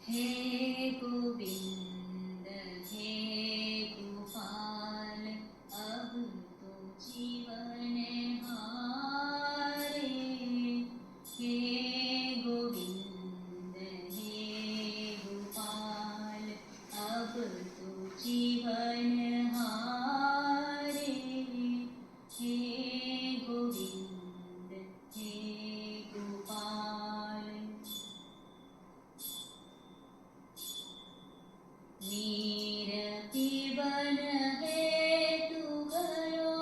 हे गोविंद हे गोपाल अब तो जीवन हारे। हे गोविंद हे गोपाल अब तो जीवन हारे। हे गोविंद हे गोपाल। नीर पीवन हेतु गयो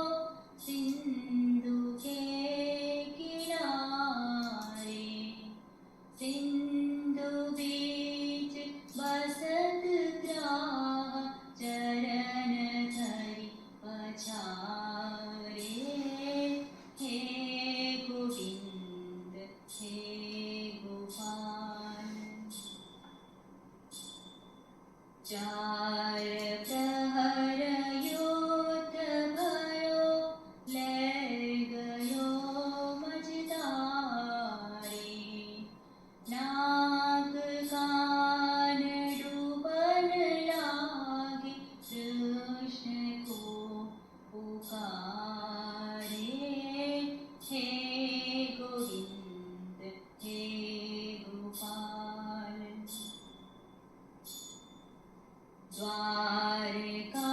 सिंधु के किनारे। सिंधु बीच बसत ग्राह चरण धरि पछारे। हे गोविंद हे गोपाल। चार प्रहर युद्ध भयो ले गयो मझधारे। नाग कान डूबन लागे कृष्ण को पुकारे। हे गोविंद हे गोपाल। द्वारका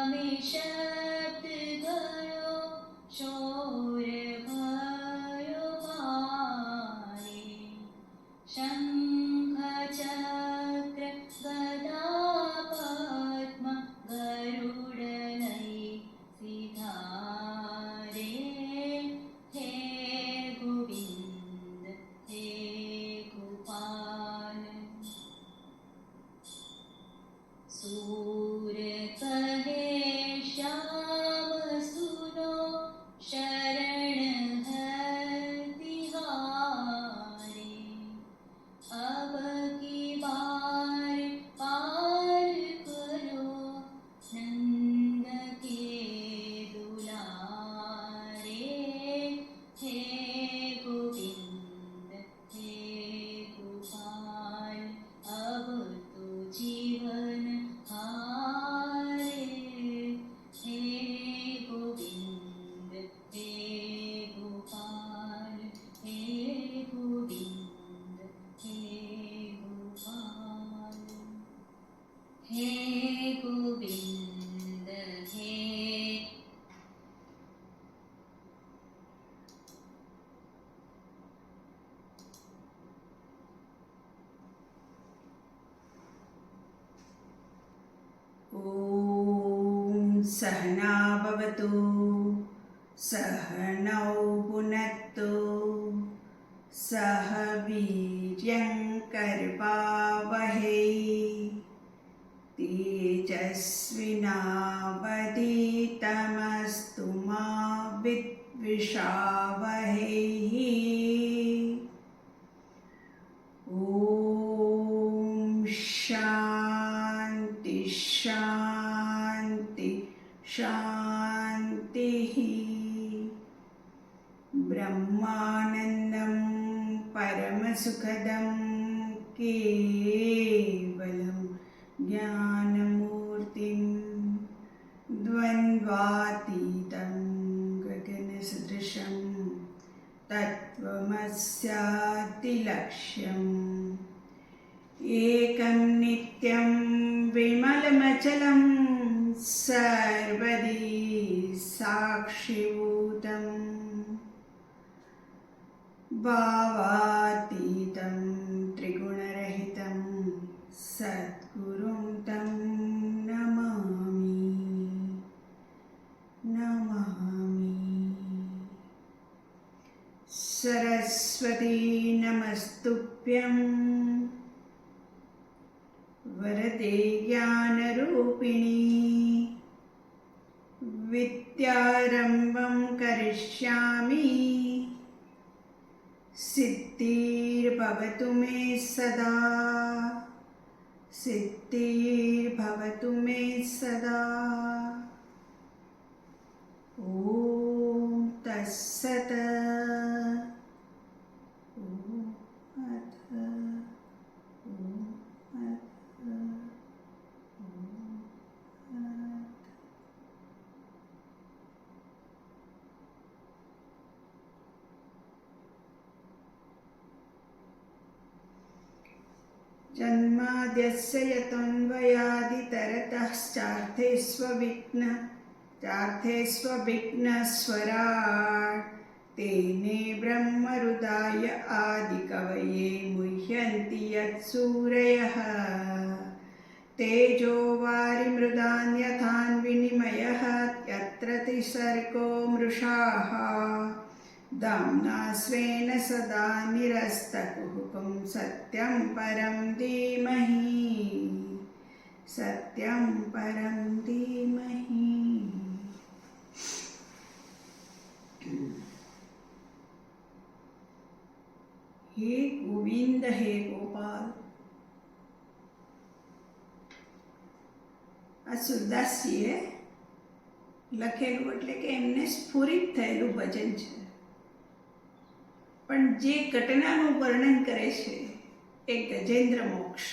में शब्द गयो शोर भयो भारे। शंख चक्र गदा पद्म गरुड़ लई सिधारे। हे गोविंद हे गोपाल। सूर कहे श्याम सुनो शरण है तिहारे। अब की बार पार करो नंद के दुलारे। हे गोविंद हे गोपाल अब तो जीवन हारे। हे गोविंद हे गोपाल। हे गोविंद हे गोपाल। हे गोविंद हे। ॐ सहना भवतु सहनौ भुनक्तु सह वीर्यं कर्वावहै तेजस्विनावधीतमस्तु मा विद्विषावहै। ॐ शान्ति शान्ति शान्तिः। ब्रह्मानन्दं परमसुखदं केवलं ज्ञानमूर्तिं द्वन्द्वातीतं गगनसदृशं तत्त्वमस्यादिलक्ष्यम् एकं नित्यं विमलमचलं सर्वदी साक्षिभूतं भावातीतं त्रिगुणरहितं सद्गुरुं तं नमामि नमामि। सरस्वती नमस्तुभ्यं वरदे ज्ञानरूपिणी। विद्यारम्भं करिष्यामि सिद्धिर्भवतु मे सदा सिद्धिर्भवतु मे सदा। ॐ तत्सत्। ॐ जन्माद्यस्य यतोऽन्वयादितरतश्चार्थेष्वविघ्नस्वराट् तेने ब्रह्महृदाय आदिकवये मुह्यन्ति यत्सूरयः तेजो वारिमृदान् यथान्विनिमयः यत्र त्रिसर्गो मृषाः दाम्ना स्वेन सदा निरस्तकुहकं सत्यं परं धीमहि सत्यं परं धीमहि। हे गोविंद हे गोपाल। આ સુરદાસજીએ લખેલું એટલે કે એમને સ્ફુરિત થયેલું ભજન છે, પણ જે ઘટનાનું વર્ણન કરે છે એ ગજેન્દ્ર મોક્ષ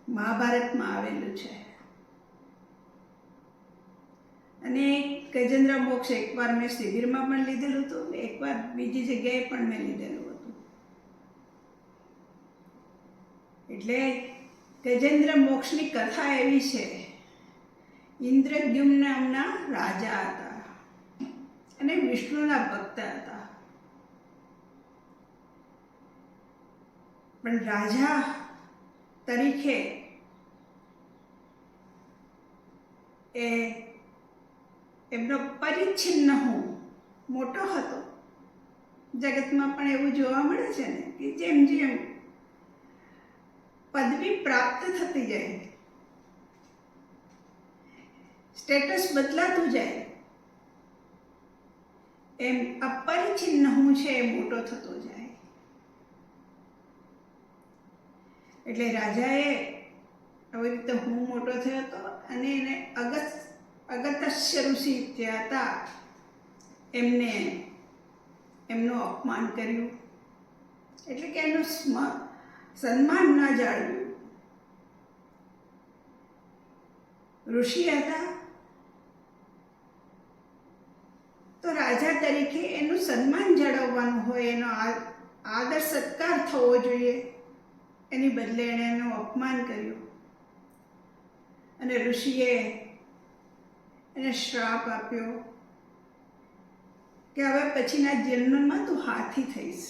મહાભારતમાં આવેલું છે. અને ગજેન્દ્ર મોક્ષ એકવાર મેં શિબિરમાં પણ લીધેલું હતું, એકવાર બીજી જગ્યાએ પણ મેં લીધેલું હતું. એટલે ગજેન્દ્ર મોક્ષની કથા એવી છે, ઇન્દ્રદ્યુમ્ન નામના રાજા હતા અને વિષ્ણુના ભક્ત હતા. પણ રાજા તરીકે એમનો પરિચ્છિન્ન હું મોટો હતો. જગતમાં પણ એવું જોવા મળે છે ને કે જેમ જેમ પદવી પ્રાપ્ત થતી જાય, સ્ટેટસ બદલાતું જાય, એમ અપરિચ્છિન્ન હું છે એ મોટો થતો જાય. એટલે રાજાએ આવી રીતે હું મોટો થયો હતો અને એને અગત્ય ઋષિ જે હતા એમનું અપમાન કર્યું, એટલે કે એનું સન્માન ના જાળવ્યું. ઋષિ હતા તો રાજા તરીકે એનું સન્માન જાળવવાનું હોય, એનો આદર સત્કાર થવો જોઈએ. એની બદલે એણે એનું અપમાન કર્યું અને ઋષિએ એને શ્રાપ આપ્યો કે હવે પછીના જન્મમાં તું હાથી થઈશ.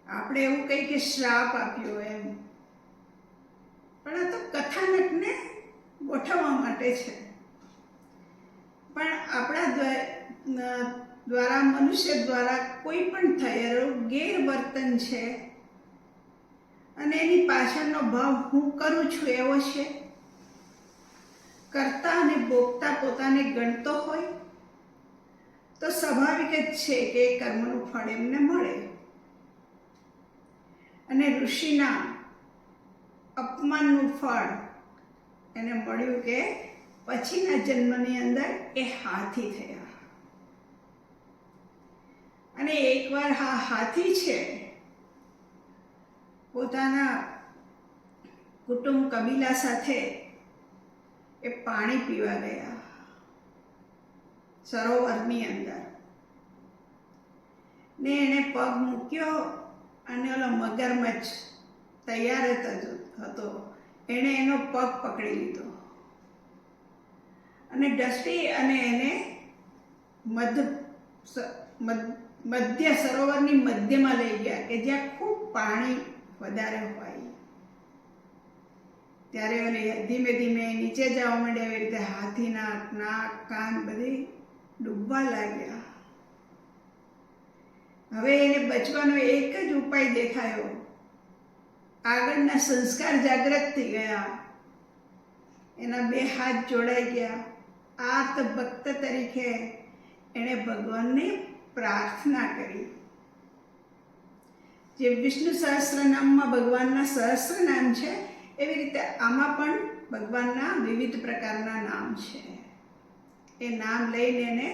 આપણે એવું કહી કે શ્રાપ આપ્યો એમ, પણ આ તો કથાનકને ગોઠવવા માટે છે. પણ આપણા દ્વારા મનુષ્ય દ્વારા કોઈ પણ થયેલું ગેરવર્તન છે અને એની પાછળનો ભાવ હું કરું છું એવો છે, કરતા અને ભોગતા પોતાને ગણતો હોય તો સ્વાભાવિક જ છે કે એ કર્મનું ફળ એમને મળે. અને ઋષિના અપમાનનું ફળ એને મળ્યું કે પછીના જન્મની અંદર એ હાથી થયા. અને એકવાર આ હાથી છે પોતાના કુટુંબ કબીલા સાથે એ પાણી પીવા ગયા સરોવરની અંદર, ને એને પગ મૂક્યો અને ઓલો મગરમચ્છ તૈયાર હતો, એણે એનો પગ પકડી લીધો અને ડસ્ટી અને એને મધ્ય સરોવરની મધ્યમાં લઈ ગયા કે જ્યાં ખૂબ પાણી વધારે હોય. ત્યારે ઓલી ધીમે ધીમે નીચે જવા માંડ્યા. એવી રીતે હાથીના નાક કાન બધી ડૂબવા લાગ્યા. હવે એને બચવાનો એક જ ઉપાય દેખાયો. આગળના સંસ્કાર જાગૃત થઈ ગયા, એના બે હાથ જોડાઈ ગયા. આર્ત ભક્ત તરીકે એણે ભગવાનને પ્રાર્થના કરી. જે વિષ્ણુ સહસ્રનામમાં ભગવાનના સહસ્ર નામ છે, એવી રીતે આમાં પણ ભગવાનના વિવિધ પ્રકારના નામ છે. એ નામ લઈને એને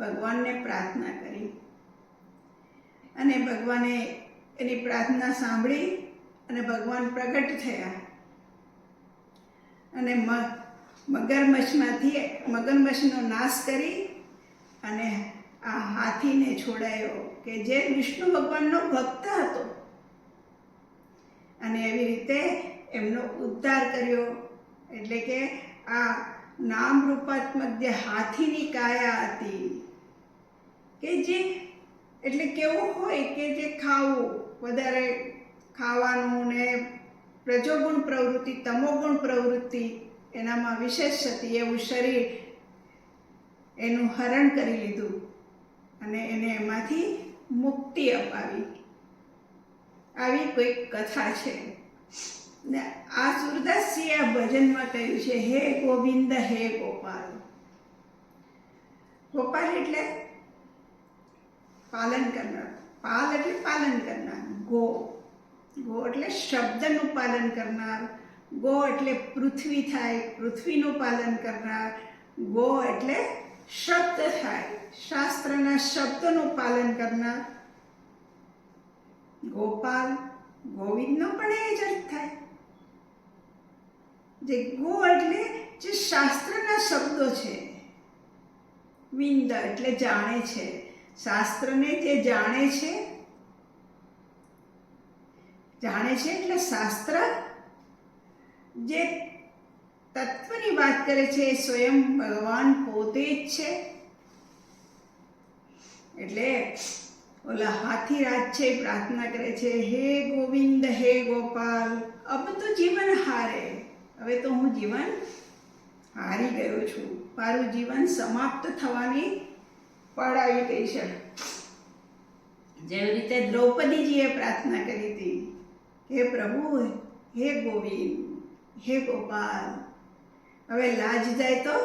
ભગવાનને પ્રાર્થના કરી અને ભગવાને એની પ્રાર્થના સાંભળી અને ભગવાન પ્રગટ થયા અને મગરમચ્છનો નાશ કરી અને આ હાથીને છોડાયો કે જે વિષ્ણુ ભગવાનનો ભક્ત હતો અને એવી રીતે એમનો ઉદ્ધાર કર્યો. એટલે કે આ નામ રૂપાત્મક જે હાથીની કાયા હતી કે જે એટલે કેવું હોય કે જે ખાવું વધારે ખાવાનું ને રજોગુણ પ્રવૃત્તિ તમોગુણ પ્રવૃત્તિ એનામાં વિશેષ હતી, એવું શરીર એનું હરણ કરી લીધું અને એને એમાંથી મુક્તિ અપાવી. આવી કોઈક કથા છે ને આ સુરદાસજીએ આ ભજનમાં કહ્યું છે, હે ગોવિંદ હે ગોપાલ. ગોપાલ એટલે પાલન કરનાર, પાલ એટલે પાલન કરનાર, ગો એટલે શબ્દનું પાલન કરનાર, ગો એટલે પૃથ્વી થાય, પૃથ્વીનું પાલન કરનાર, ગો એટલે શબ્દ થાય, શાસ્ત્રના શબ્દનું પાલન કરનાર. ગોપાલ ગોવિંદનો પણ એ જ અર્થ થાય. જે ગો એટલે જે શાસ્ત્રના શબ્દો છે, વિંદ એટલે જાણે છે, શાસ્ત્રને જે જાણે છે એટલે શાસ્ત્ર જે તત્વની વાત કરે છે એ સ્વયં ભગવાન પોતે જ છે. એટલે ઓલા હાથીરાજ છે પ્રાર્થના કરે છે, હે ગોવિંદ હે ગોપાલ, અબ તો જીવન હારે, હવે તો હું જીવન હારી ગયો છું, મારું જીવન સમાપ્ત થવાની પળ આવી ગઈ છે. જેવી રીતે દ્રૌપદીજીએ પ્રાર્થના કરી હતી, હે પ્રભુ હે ગોવિંદ હે ગોપાલ, હવે લાજ જાય તો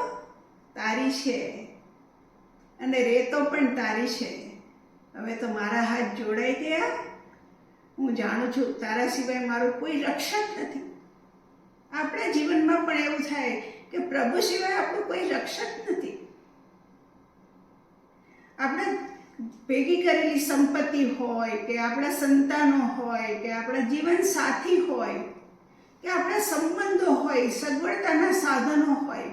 તારી છે અને રેતો પણ તારી છે, હવે તો મારા હાથ જોડાઈ ગયા, હું જાણું છું તારા સિવાય મારું કોઈ રક્ષક નથી. આપણા જીવનમાં પણ એવું થાય કે પ્રભુ સિવાય આપણું કોઈ રક્ષક નથી. આપણે ભેગી કરેલી સંપત્તિ હોય કે આપણા સંતાનો હોય કે આપણા જીવન સાથી હોય કે આપણા સંબંધો હોય, સગવડતાના સાધનો હોય,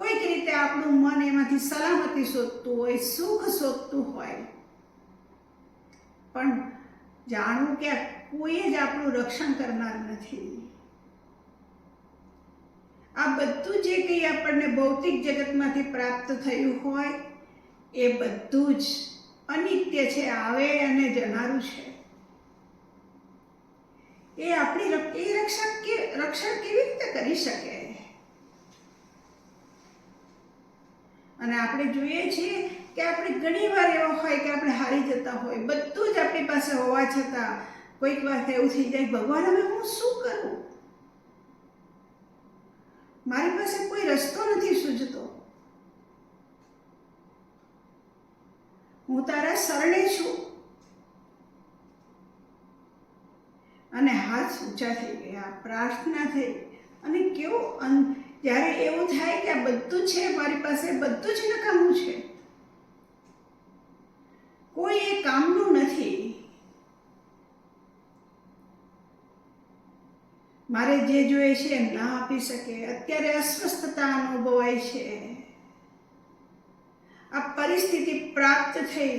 કોઈક રીતે આપણું મન એમાંથી સલામતી શોધતું હોય, સુખ શોધતું હોય, પણ જાણવું કે કોઈ જ આપણું રક્ષણ કરનાર નથી. આ બધું જે કંઈ આપણને ભૌતિક જગતમાંથી પ્રાપ્ત થયું હોય એ બધું જ અનિત્ય છે, આવે અને જનારું છે. એ આપણી રક્ષણ કેવી રીતે કરી શકે? અને આપણે જોઈએ છીએ કે આપણે ઘણી વાર એવો હોય કે આપણે હારી જતા હોય, બધું જ આપણી પાસે હોવા છતાં કોઈક વાર એવું થઈ જાય, ભગવાન હવે હું શું કરું? મારી પાસે કોઈ રસ્તો નથી સૂઝતો, હું તારા શરણે છું. અને હાથ ઊંચા થઈ ગયા, પ્રાર્થના થઈ, અને કેવું જ્યારે એવું થાય કે આ બધું છે મારી પાસે, બધું જ નકામું છે, કોઈ એ કામનું નથી, મારે જે જોઈએ છે એમ ના આપી શકે, અત્યારે અસ્વસ્થતા અનુભવાય છે, આ પરિસ્થિતિ પ્રાપ્ત થઈ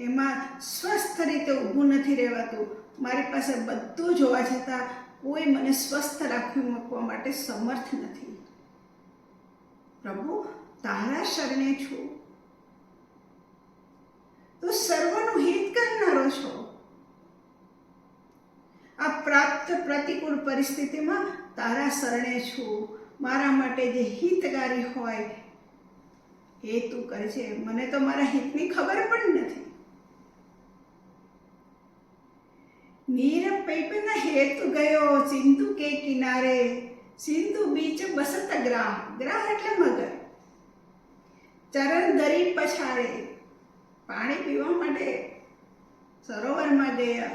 એમાં સ્વસ્થ રીતે ઊભું નથી રહેવાતું, મારી પાસે બધું જ હોવા છતાં કોઈ મને સ્વસ્થ રાખી મૂકવા માટે સમર્થ નથી. પ્રભુ તારા શરણે છું, તો સર્વનું હિત કરનારો છો. આ પ્રાપ્ત પ્રતિકૂળ પરિસ્થિતિમાં તારા શરણે છું, મારા માટે જે હિતકારી હોય એ તું કરજે. મને તો મારા હિતની ખબર પણ નથી. નીર પૈપના હેતુ ગયો સિંધુ કે કિનારે, સિંધુ બીચ બસત ગ્રાહ, ગ્રાહ એટલે મગર, ચરણ ધરી પછાડે, પાણી પીવા માટે સરોવરમાં ગયા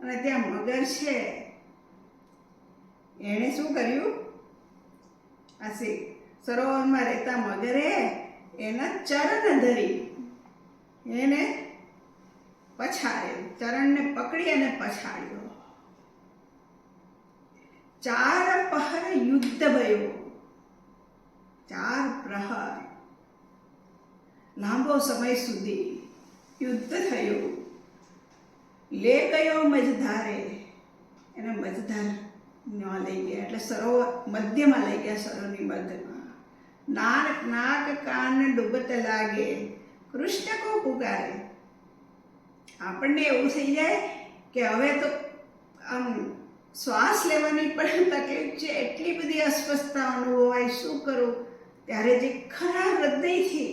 અને ત્યાં મગર છે. એણે શું કર્યું? આ સરોવરમાં રહેતા મગરે એના ચરણ ધરી એને પછાડ્યો, ચરણને પકડી અને પછાડ્યો. 4 પહર યુદ્ધ ભયો, 4 પ્રહર લાંબો સમય સુધી યુદ્ધ થયું, લે ગયો મજધારે, એને મજધાર લઈ ગયા એટલે સરોવર મધ્યમાં લઈ ગયા, સરોવરની મધ્યમાં. નાક નાક કાન ડૂબત લાગે, કૃષ્ણ કો પુકારે. આપણને એવું થઈ જાય કે હવે તો આમ શ્વાસ લેવાની પણ તકલીફ છે, એટલી બધી અસ્વસ્થતા અનુભવાય, શું કરું? ત્યારે જે ખરા હૃદયથી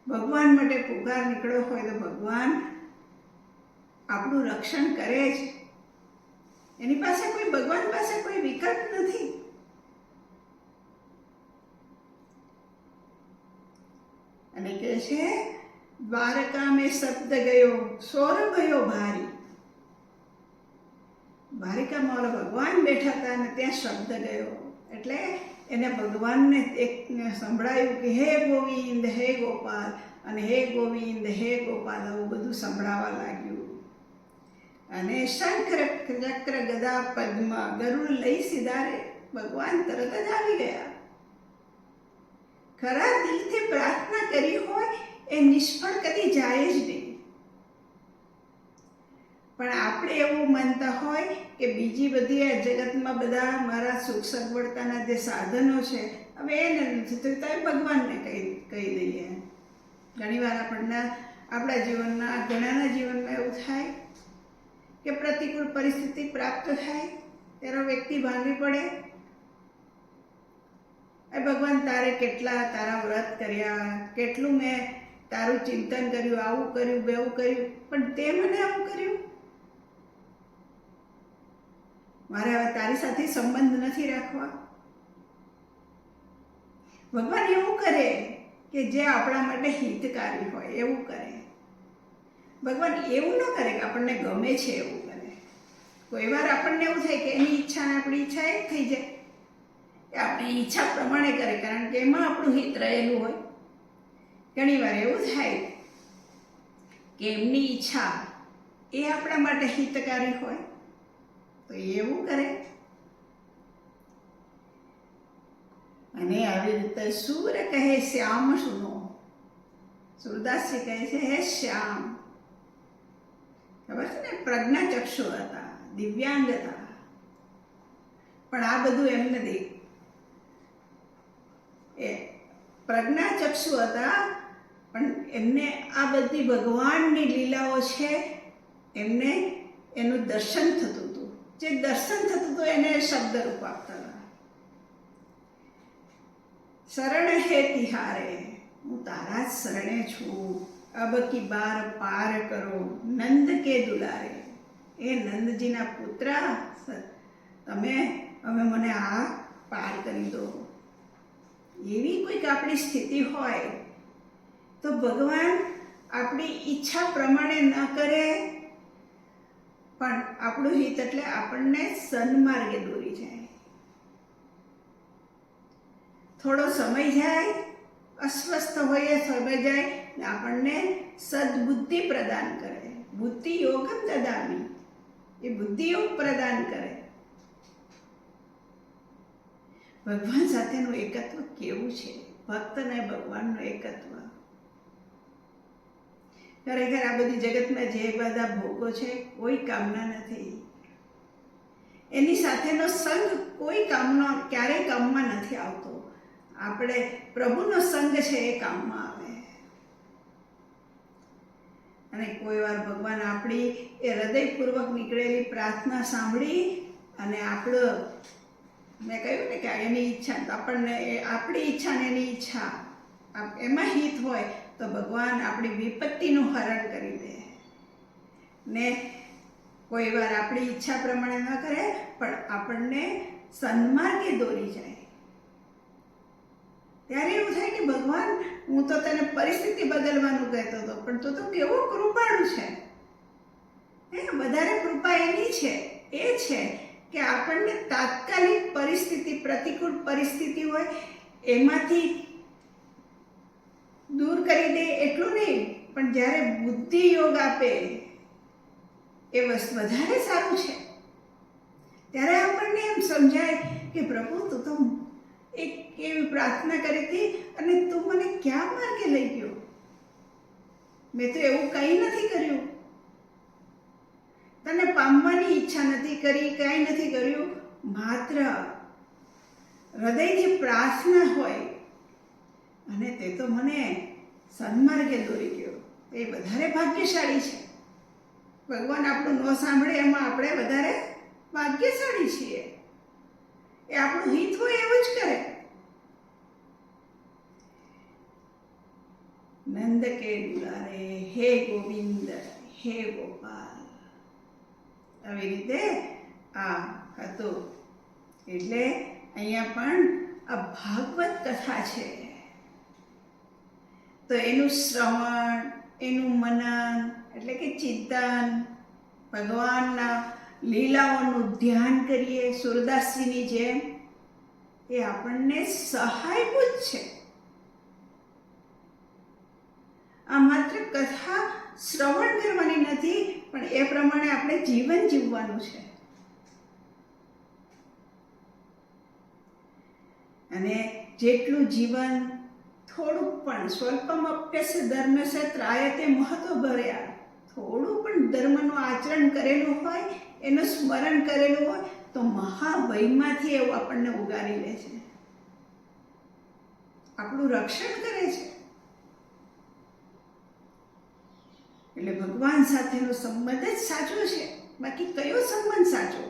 ભગવાન માટે પુકાર નીકળ્યો હોય તો ભગવાન આપણું રક્ષણ કરે છે. એની પાસે ભગવાન પાસે કોઈ વિકલ્પ નથી. અને કહે છે દ્વારકા મેં શબ્દ ગયો, સોર ગયો ભારી. દ્વારિકામાં ઓલા ભગવાન બેઠા હતા અને ત્યાં શબ્દ ગયો એટલે એને ભગવાનને એક સંભળાયું કે હે ગોવિંદ હે ગોપાલ, અને હે ગોવિંદ હે ગોપાલ આવું બધું સંભળાવા લાગ્યું. અને શંખ ચક્ર ગદા પદ્મ ગરુડ લઈ સિધારે, ભગવાન તરત જ આવી ગયા. ખરા દિલથી પ્રાર્થના કરી હોય એ નિષ્ફળ કદી જાય જ નહીં. પણ આપણે એવું માનતા હોય કે બીજી બધી આ જગતમાં બધા મારા સુખ સગવડતાના જે સાધનો છે, હવે એને નથી તો ભગવાનને કહી દઈએ. ઘણીવાર આપણા જીવનના ઘણાના જીવનમાં એવું થાય કે પ્રતિકૂળ પરિસ્થિતિ પ્રાપ્ત થાય ત્યારે વ્યક્તિ ભાંગી પડે, ભગવાન તારે કેટલા તારા વ્રત કર્યા, કેટલું મેં તારું ચિંતન કર્યું, આવું કર્યું બેવું કર્યું, પણ તે મને આવું કર્યું. મારે હવે તારી સાથે સંબંધ નથી રાખવા. ભગવાન એવું કરે કે જે આપણા માટે હિતકારી હોય એવું કરે. ભગવાન એવું ન કરે કે આપણને ગમે છે એવું કરે. કોઈ વાર આપણને એવું થાય કે એની ઈચ્છા અને આપણી ઈચ્છા એક થઈ જાય, એ આપણી ઈચ્છા પ્રમાણે કરે કારણ કે એમાં આપણું હિત રહેલું હોય. ઘણી વાર એવું થાય કે એમની ઈચ્છા એ આપણા માટે હિતકારી હોય તો એવું કરે. અને આવી રીતે સૂર કહે શ્યામ સુનો, સુરદાસજી કહે છે હે શ્યામ. ખબર છે ને, પ્રજ્ઞાચક્ષુ હતા, દિવ્યાંગ હતા, પણ આ બધું એમને પ્રજ્ઞાચક્ષુ હતા પણ એમને આ બધી ભગવાનની લીલાઓ છે એમને એનું દર્શન થતું હતું. જે દર્શન થતું હતું એને શબ્દ રૂપ આપતા હતા. શરણ હે તિહારે, હું તારા જ શરણે છું, અબ કી બાર પાર કરો નંદ કે દુલારે. એ નંદજીના પુત્ર તમે હવે મને આ પાર કરી દો. એવી કોઈક આપણી સ્થિતિ હોય તો ભગવાન આપણી ઈચ્છા પ્રમાણે ન કરે પણ આપણું હિત એટલે આપણને સન્માર્ગે દોરી જાય. થોડો સમય જાય, અસ્વસ્થ હોઈએ સમય જાય ને આપણને સદબુદ્ધિ પ્રદાન કરે. બુદ્ધિ યોગમ દદામી, એ બુદ્ધિ યોગ પ્રદાન કરે. ભગવાન સાથેનું એકત્વ કેવું છે, ભક્ત અને ભગવાનનું એકત્વ. ખરેખર આ બધી જગતમાં જે બધા ભોગો છે કોઈ કામના નથી. એની સાથેનો સંગ કોઈ ક્યારેય કામમાં નથી આવતો. આપણે પ્રભુનો સંગ છે એ કામમાં આવે. અને કોઈ વાર ભગવાન આપણી એ હૃદયપૂર્વક નીકળેલી પ્રાર્થના સાંભળી અને આપણો મેં કહ્યું ને કે એની ઈચ્છા આપણને આપણી ઈચ્છા ને એની ઈચ્છા એમાં હિત હોય તો ભગવાન આપણી વિપત્તિનું હરણ કરી દે. ને કોઈ વાર આપણી ઈચ્છા પ્રમાણે ન કરે પણ આપણને સન્માર્ગે દોરી જાય. ત્યારે એવું થાય કે ભગવાન હું તો તને પરિસ્થિતિ બદલવાનું કહેતો હતો પણ તું તો કેવો કૃપાળુ છે. વધારે કૃપા એની છે, એ છે કે આપણને તાત્કાલિક પરિસ્થિતિ, પ્રતિકૂળ પરિસ્થિતિ હોય એમાંથી દૂર કરી દે એટલું નહીં, પણ જ્યારે બુદ્ધિ યોગ આપે એ વસ્તુ વધારે સારું છે. ત્યારે આપણને એમ સમજાય કે પ્રભુ તું તો એક એવી પ્રાર્થના કરી હતી અને તું મને ક્યાં માર્ગે લઈ ગયો. મેં તો એવું કંઈ નથી કર્યું, તને પામવાની ઈચ્છા નથી કરી, કંઈ નથી કર્યું. માત્ર હૃદયથી પ્રાર્થના હોય અને તે તો મને સન્માર્ગે દોરી ગયો. એ વધારે ભાગ્યશાળી છે. ભગવાન આપણું ન સાંભળે એમાં આપણે વધારે ભાગ્યશાળી છીએ. એ આપણું હિત હોય એવું જ કરે. નંદ કે દુલારે હે ગોવિંદ હે ગોપાલ. આવી રીતે આ હતું. એટલે અહીંયા પણ આ ભાગવત કથા છે, તો એનું શ્રવણ, એનું મનન એટલે કે ચિંતન, ભગવાનના લીલાઓનું ધ્યાન કરીએ સુરદાસજીની જેમ, એ આપણને સહાયભૂત છે. આ માત્ર કથા શ્રવણ કરવાની નથી, પણ એ પ્રમાણે આપણે જીવન જીવવાનું છે. અને જેટલું જીવન થોડુંક પણ સ્વલ્પમપ્યસ્ય ધર્મસ્ય ત્રાયતે મહત્વભર્યા, થોડું પણ ધર્મનું આચરણ કરેલું હોય, એનું સ્મરણ કરેલું હોય તો મહાભયમાંથી એવું આપણને ઉગારી લે છે, આપણું રક્ષણ કરે છે. એટલે ભગવાન સાથેનો સંબંધ જ સાચો છે, બાકી કયો સંબંધ સાચો?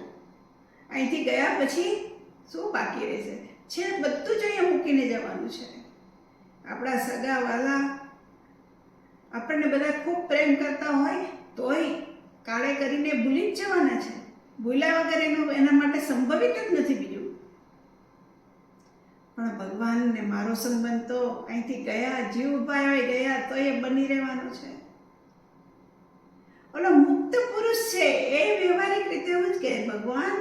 અહીંથી ગયા પછી શું બાકી રહેશે? છે બધું જ અહીંયા મૂકીને જવાનું છે. આપણા સગા વાલા આપણને બધા ખૂબ પ્રેમ કરતા હોય તોય કાળે કરીને ભૂલી જ જવાના છે. ભૂલ્યા વગર એના માટે સંભવિત જ નથી બીજું. પણ ભગવાન ને મારો સંબંધ તો અહીંથી ગયા, જીવ ભાઈ ગયા તો એ બની રહેવાનો છે. ઓલો મુક્ત પુરુષ છે એ વ્યવહારિક રીતે એવું જ કહે, ભગવાન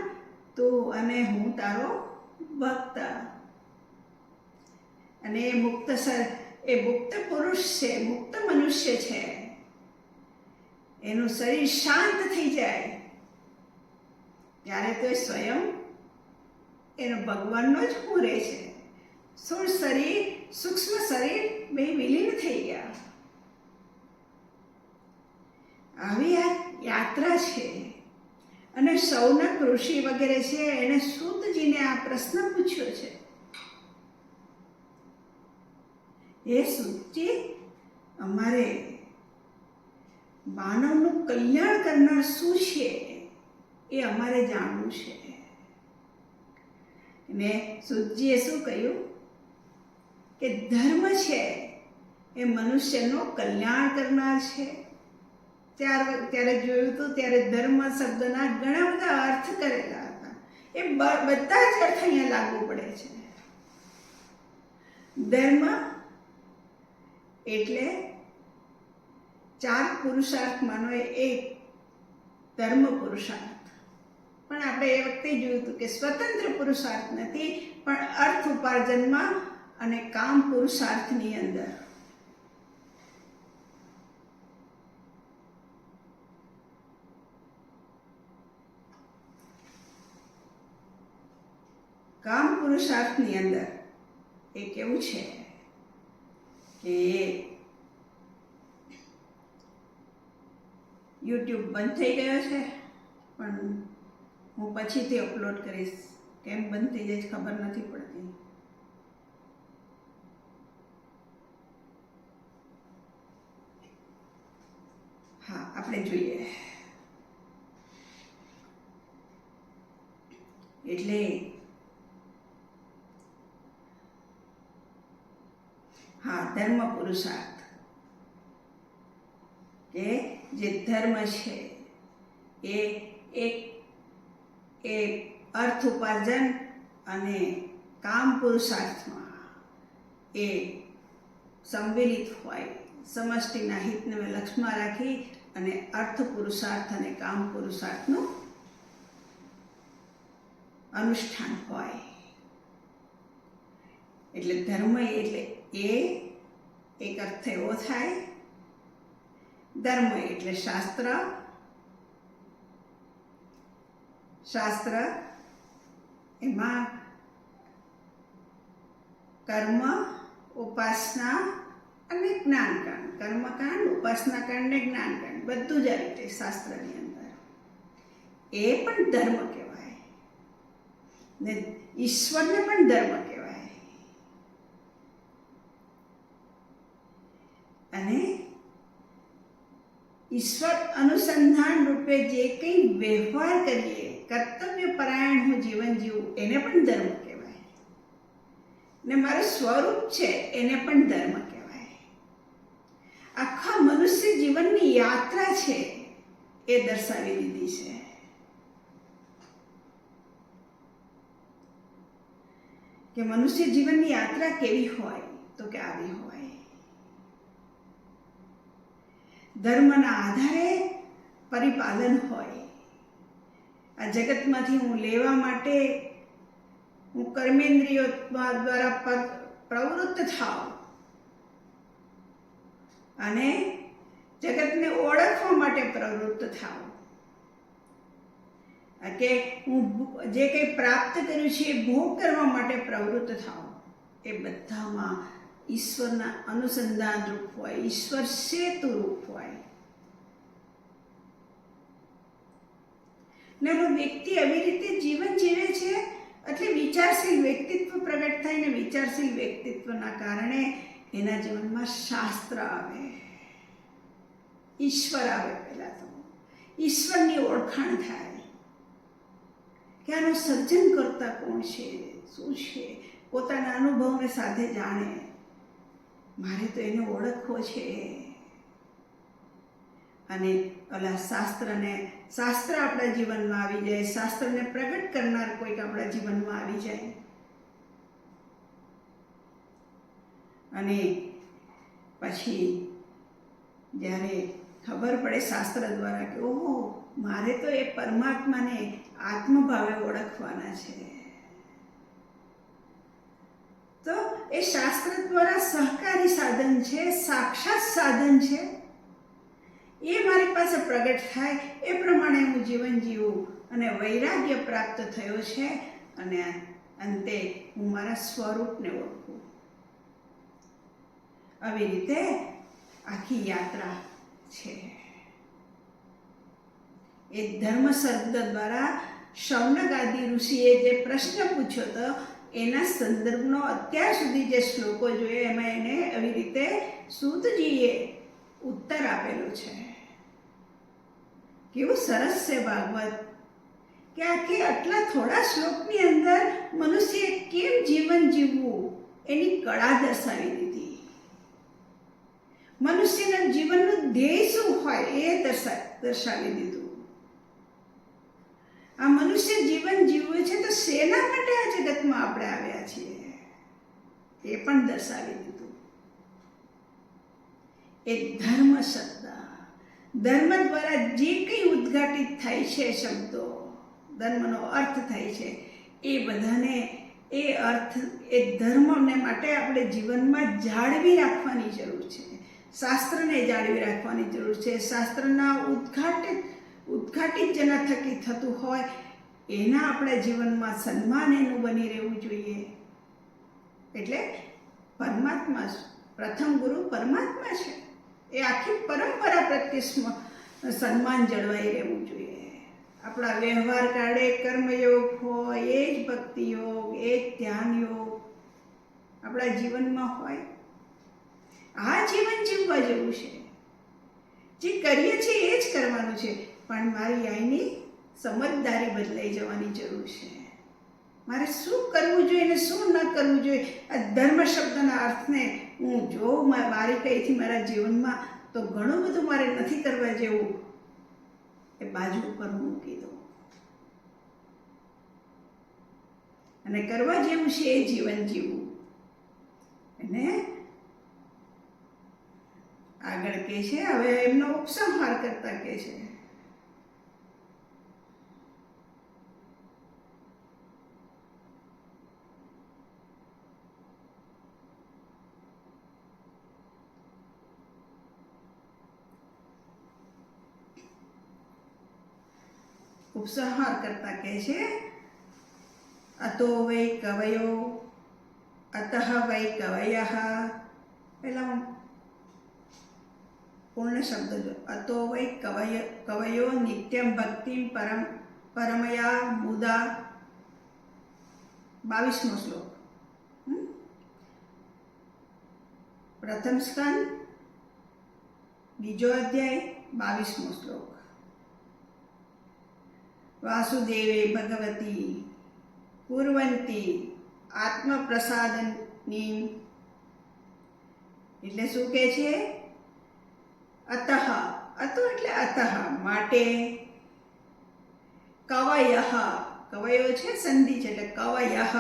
તું અને હું તારો ભક્ત. અને એ મુક્ત પુરુષ છે, મુક્ત મનુષ્ય છે, એનું શરીર શાંત થઈ જાય ત્યારે તો એ સ્વયં એનો ભગવાનનો જ હું રહે છે. સ્થૂળ શરીર, સૂક્ષ્મ શરીર બે વિલીન થઈ ગયા. આવી આ યાત્રા છે. અને સૌનક ઋષિ વગેરે છે એને સૂતજીને આ પ્રશ્ન પૂછ્યો છે, એ સૂતજી, અમારે માનવનું કલ્યાણ કરનાર શું છે એ અમારે જાણવું છે. ને સૂતજીએ શું કહ્યું કે ધર્મ છે એ મનુષ્યનું કલ્યાણ કરનાર છે. ત્યારે જોયું હતું ત્યારે ધર્મ શબ્દના ઘણા બધા અર્થ કરેલા હતા. એ બધા જ અર્થ અહીંયા લાગુ પડે છે. ધર્મ એટલે 4 પુરુષાર્થમાંનો એક ધર્મ પુરુષાર્થ. પણ આપણે એ વખતે જોયું હતું કે સ્વતંત્ર પુરુષાર્થ નથી, પણ અર્થ ઉપાર્જનમાં અને કામ પુરુષાર્થની અંદર. કામ પુરુષાર્થની અંદર એ કેવું છે કે યુટ્યુબ બંધ થઈ ગયો છે, પણ હું પછીથી અપલોડ કરીશ. કેમ બંધ થઈ જાય ખબર નથી પડતી. હા, આપણે જોઈએ. એટલે હા, ધર્મ પુરુષાર્થ કે જે ધર્મ છે એ અર્થ ઉપાર્જન અને કામ પુરુષાર્થમાં એ સંમિલિત હોય. સમષ્ટિના હિતને લક્ષ્યમાં રાખી અને અર્થ પુરુષાર્થ અને કામ પુરુષાર્થનું અનુષ્ઠાન હોય. એટલે ધર્મ એટલે એ એક અર્થ એવો થાય. ધર્મ એટલે શાસ્ત્ર, શાસ્ત્ર એમાં કર્મ, ઉપાસના અને જ્ઞાનકાંડ, કર્મકાંડ, ઉપાસનાકાંડ ને જ્ઞાનકાંડ બધું જ આ રીતે શાસ્ત્રની અંદર. એ પણ ધર્મ કહેવાય ને ઈશ્વરને પણ ધર્મ કહેવાય. અને ઈશ્વર અનુસંધાન રૂપે જે કંઈ વ્યવહાર કરીએ, કર્તવ્ય પરાયણ હું જીવન જીવું, એને પણ ધર્મ કહેવાય. ને મારું સ્વરૂપ છે એને પણ ધર્મ કહેવાય. આખા મનુષ્ય જીવનની યાત્રા છે એ દર્શાવી દીધી છે. કે મનુષ્ય જીવનની યાત્રા કેવી હોય તો કે આવી હોય. ધર્મના આધારે પરિપાલન હોય. આ જગતમાંથી હું લેવા માટે હું કર્મેન્દ્રિયો દ્વારા પ્રવૃત્ત થાવ અને જગતને ઓળખવા માટે પ્રવૃત્ત થાવ. કે હું જે કંઈ પ્રાપ્ત કર્યું છે એ ભોગ કરવા માટે પ્રવૃત્ત થાવ. એ બધામાં ઈશ્વરના અનુસંધાન રૂપ હોય, ઈશ્વર સેતુ રૂપ હોય. ને વ્યક્તિ આવી રીતે જીવન જીવે છે એટલે વિચારશીલ વ્યક્તિત્વ પ્રગટ થાય ને વિચારશીલ વ્યક્તિત્વના કારણે એના જીવનમાં શાસ્ત્ર આવે, ઈશ્વર આવે. પહેલા તો ઈશ્વરની ઓળખાણ થાય કે આનું સર્જન કરતા કોણ છે, શું છે, પોતાના અનુભવને સાથે જાણે. મારે તો એને ઓળખવો છે. અને ઓલા શાસ્ત્ર આપણા જીવનમાં આવી જાય, શાસ્ત્રને પ્રગટ કરનાર કોઈક આપણા જીવનમાં આવી જાય. અને પછી જ્યારે ખબર પડે શાસ્ત્ર દ્વારા કે ઓહો, મારે તો એ પરમાત્માને આત્મભાવે ઓળખવાના છે, તો એ શાસ્ત્ર દ્વારા સહકારી સાધન છે, સાક્ષાત સાધન છે. એ મારી પાસે પ્રગટ થાય, એ પ્રમાણે હું જીવન જીવું અને વૈરાગ્ય પ્રાપ્ત થયો છે અને અંતે હું મારા સ્વરૂપને ઓળખું. આવી રીતે આખી યાત્રા છે. એ ધર્મ શબ્દ દ્વારા શૌનક આદિ ઋષિએ જે પ્રશ્ન પૂછ્યો હતો એના સંદર્ભનો અત્યાર સુધી જે શ્લોકો જોઈએ એમાં એને આવી રીતે સૂતજીએ ઉત્તર આપેલો છે. કેવું સરસ છે ભાગવત, કે આખી આટલા થોડા શ્લોકની અંદર મનુષ્ય કેમ જીવન જીવવું એની કળા દર્શાવી દીધી. મનુષ્યના જીવનનું ધ્યેય શું હોય એ દર્શાવી દીધું. આ મનુષ્ય જીવન જીવવું છે તો શેના માટે આ જગતમાં આપણે આવ્યા છીએ એ પણ દર્શાવી દીધું. એ ધર્મ શબ્દ, ધર્મ દ્વારા જે કંઈ ઉદ્ઘાટિત થાય છે શબ્દો, ધર્મનો અર્થ થાય છે, એ બધાને એ અર્થ એ ધર્મને માટે આપણે જીવનમાં જાળવી રાખવાની જરૂર છે. શાસ્ત્રને જાળવી રાખવાની જરૂર છે. શાસ્ત્રના ઉદ્ઘાટિત જેના થકી થતું હોય એના આપણા જીવનમાં સન્માન એનું બની રહેવું જોઈએ. એટલે પરમાત્મા, પ્રથમ ગુરુ પરમાત્મા છે. એ આખી પરંપરા પ્રત્યે સન્માન જળવાઈ રહેવું જોઈએ. આપણા વ્યવહાર કાળે કર્મયોગ હોય, એ જ ભક્તિ યોગ, એ જ ધ્યાન યોગ આપણા જીવનમાં હોય. આ જીવન જીવવા જેવું છે. જે કરીએ છીએ એ જ કરવાનું છે, પણ મારી અહીંની સમજદારી બદલાઈ જવાની જરૂર છે. મારે શું કરવું જોઈએ ને શું ન કરવું જોઈએ, આ ધર્મ શબ્દના અર્થને હું જોઉં મારી કઈથી મારા જીવનમાં તો ઘણું બધું મારે નથી કરવા જેવું એ બાજુ ઉપર હું મૂકી દઉં અને કરવા જેવું છે એ જીવન જીવવું. અને આગળ કહે છે, હવે એમનો ઉપસંહાર કરતા કહે છે, અતો વૈ કવયો અતઃ વૈ કવયઃ. પહેલા હું પૂર્ણ શબ્દ જો અતો વૈ કવયો નિત્યમ ભક્તિમ પરમયા મુદા 22મો શ્લોક. પ્રથમ સ્કંદ બીજો અધ્યાય 22મો શ્લોક. વાસુદેવે ભગવતી કુર્વંતી આત્મપ્રસાદની, એટલે શું કહે છે? અતઃ, અતો એટલે અતઃ માટે, કવયઃ, કવયો છે સંધિ છે એટલે કવયઃ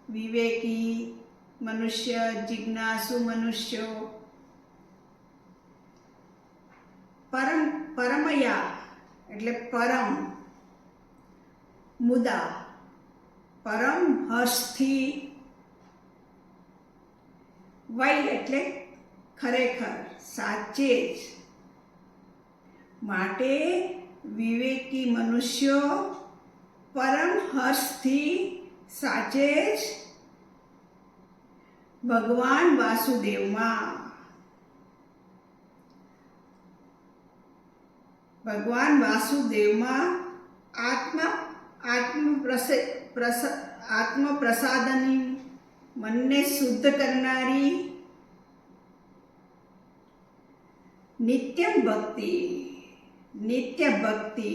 વિવેકી મનુષ્ય, જિજ્ઞાસુ મનુષ્યો, પરમયા એટલે પરમ, મુદા પરમ હર્ષથી, વૈ એટલે ખરેખર સાચે જ, માટે વિવેકી મનુષ્યો પરમ હર્ષથી સાચે જ ભગવાન વાસુદેવમાં, ભગવાન વાસુદેવમાં આત્મપ્રસાદની, મનને શુદ્ધ કરનારી નિત્ય ભક્તિ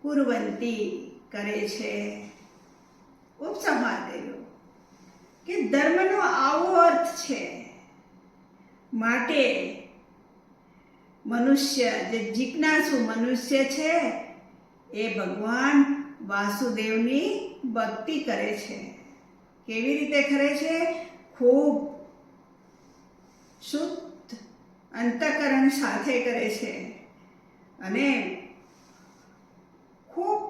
કુર્વંતી કરે છે. ઉપસંહાર કર્યો કે ધર્મનો આવો અર્થ છે. માટે મનુષ્ય, જે જિજ્ઞાસુ મનુષ્ય છે એ ભગવાન વાસુદેવની ભક્તિ કરે છે. કેવી રીતે કરે છે? ખૂબ શુદ્ધ અંતઃકરણ સાથે કરે છે અને ખૂબ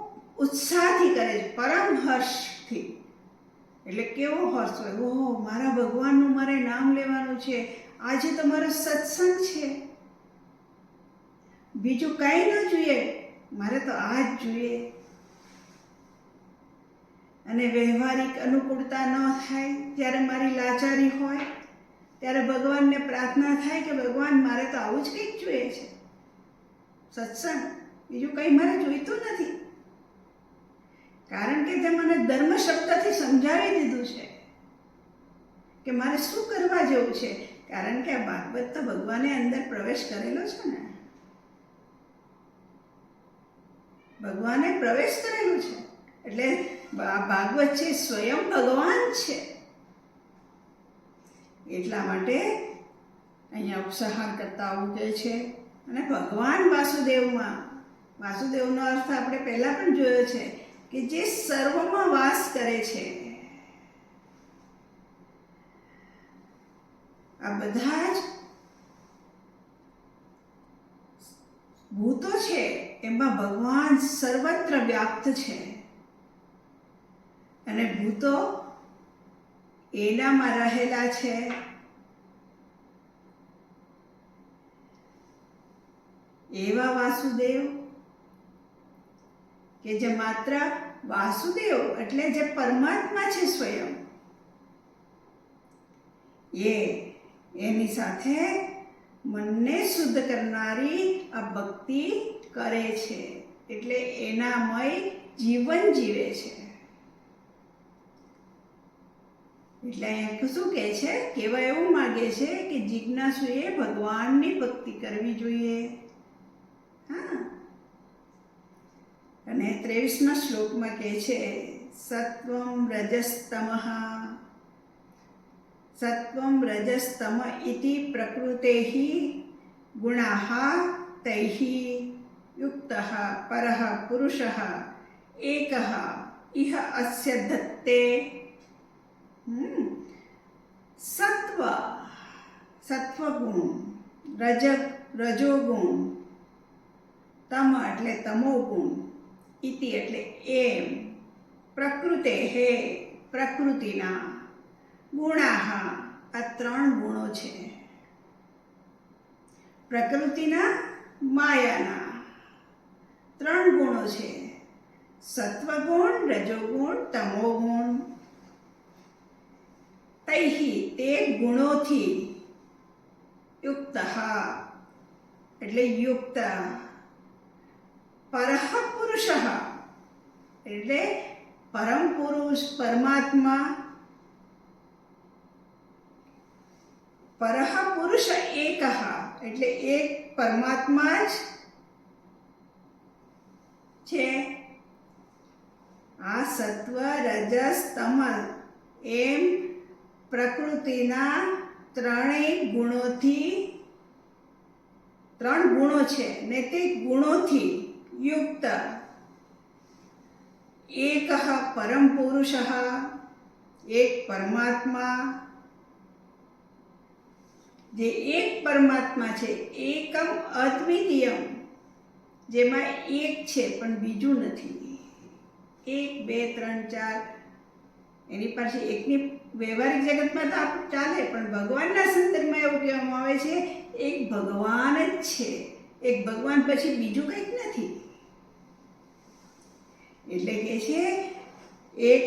ઉત્સાહથી કરે છે, પરમ હર્ષથી. એટલે કેવો હર્ષ હોય, ઓહો મારા ભગવાનનું મારે નામ લેવાનું છે, આજે તો મારો સત્સંગ છે, બીજું કાંઈ ન જોઈએ, મારે તો આ જ જોઈએ. અને વ્યવહારિક અનુકૂળતા ન થાય ત્યારે, મારી લાચારી હોય ત્યારે ભગવાનને પ્રાર્થના થાય કે ભગવાન મારે તો આવું જ કંઈક જોઈએ છે, સત્સંગ, બીજું કંઈ મારે જોઈતું નથી. કારણ કે તે મને ધર્મ શબ્દથી સમજાવી દીધું છે કે મારે શું કરવા જેવું છે. કારણ કે આ ભાગવત તો ભગવાને અંદર પ્રવેશ કરેલો છે ને, ભગવાને પ્રવેશ કરેલું છે. એટલે ભાગવત છે સ્વયં ભગવાન છે. એટલા માટે અહીંયા ઉપસંહાર કરતા આવું કહે છે. અને ભગવાન વાસુદેવમાં, વાસુદેવનો અર્થ આપણે પહેલા પણ જોયો છે કે જે સર્વમાં વાસ કરે છે. આ બધા જ ભૂતો છે એમાં ભગવાન સર્વત્ર વ્યાપ્ત છે અને ભૂતો એનામાં રહેલા છે. એવા વાસુદેવ કે જે માત્ર વાસુદેવ એટલે જે પરમાત્મા છે સ્વયં, એની સાથે મનને શુદ્ધ કરનારી આ ભક્તિ કરે છે. એટલે એનામય જીવન જીવે છે. એટલે અહીંયા શું કહે છે? કહેવા એવું માગે છે કે જિજ્ઞાસુએ ભગવાનની ભક્તિ કરવી જોઈએ. હા, અને 23મા શ્લોકમાં કહે છે સત્વમ રજસ્તમઃ, સત્વમ રજસ્તમ ઇતિ પ્રકૃતેઃ ગુણાઃ તૈઃ યુક્તઃ પરઃ પુરુષઃ એકઃ ઇહ અસ્ય દત્તે. સત્વગુણ, રજોગુણ, તમ એટલે તમોગુણ, ઇતિ એટલે એમ, પ્રકૃતે હે પ્રકૃતિના, ગુણાહ આ 3 ગુણો છે. પ્રકૃતિના, માયાના 3 ગુણો છે. સત્વગુણ, રજોગુણ, તમોગુણ. તૈહિ તે ગુણોથી, યુક્તઃ એટલે યુક્ત. પરઃ પુરુષઃ એટલે પરમ પુરુષ પરમાત્મા. પરઃ પુરુષ એકઃ એટલે એક પરમાત્મા જ છે. આ સત્વ રજસ તમ એમ પ્રકૃતિના ત્રણેય ગુણોથી, ત્રણ ગુણો છે ને તે ગુણોથી યુક્ત એકઃ પરમ પુરુષ એક પરમાત્મા. જે એક પરમાત્મા છે, એકમ અદ્વિતીયમ, જેમાં એક છે પણ બીજું નથી. 1 2 3 4 એની પાસે એકની વ્યવહારિક જગતમાં તો આપ ચાલે, પણ ભગવાનના સંદર્ભમાં એવું કહેવામાં આવે છે એક ભગવાન જ છે, એક ભગવાન પછી બીજું કંઈક નથી. એટલે કે છે એક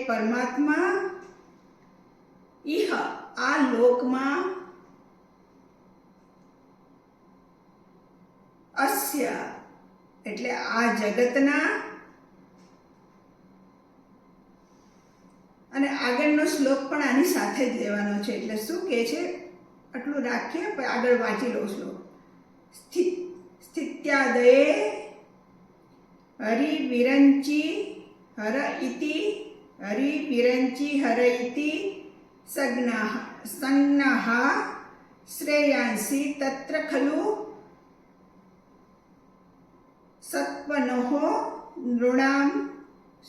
પરમાત્મા ઇહ આ લોકમાં અસ્ય એટલે આ જગતના. અને આગળનો શ્લોક પણ આની સાથે જ લેવાનો છે. એટલે શું કહે છે આટલું રાખીએ, આગળ વાંચી લો શ્લોક. સ્થિત્યાદયે હરિવિરંચી હર ઇતિ સંજ્ઞાઃ શ્રેયાંસી તત્ર ખલુ સત્વનોઃ નૃણામ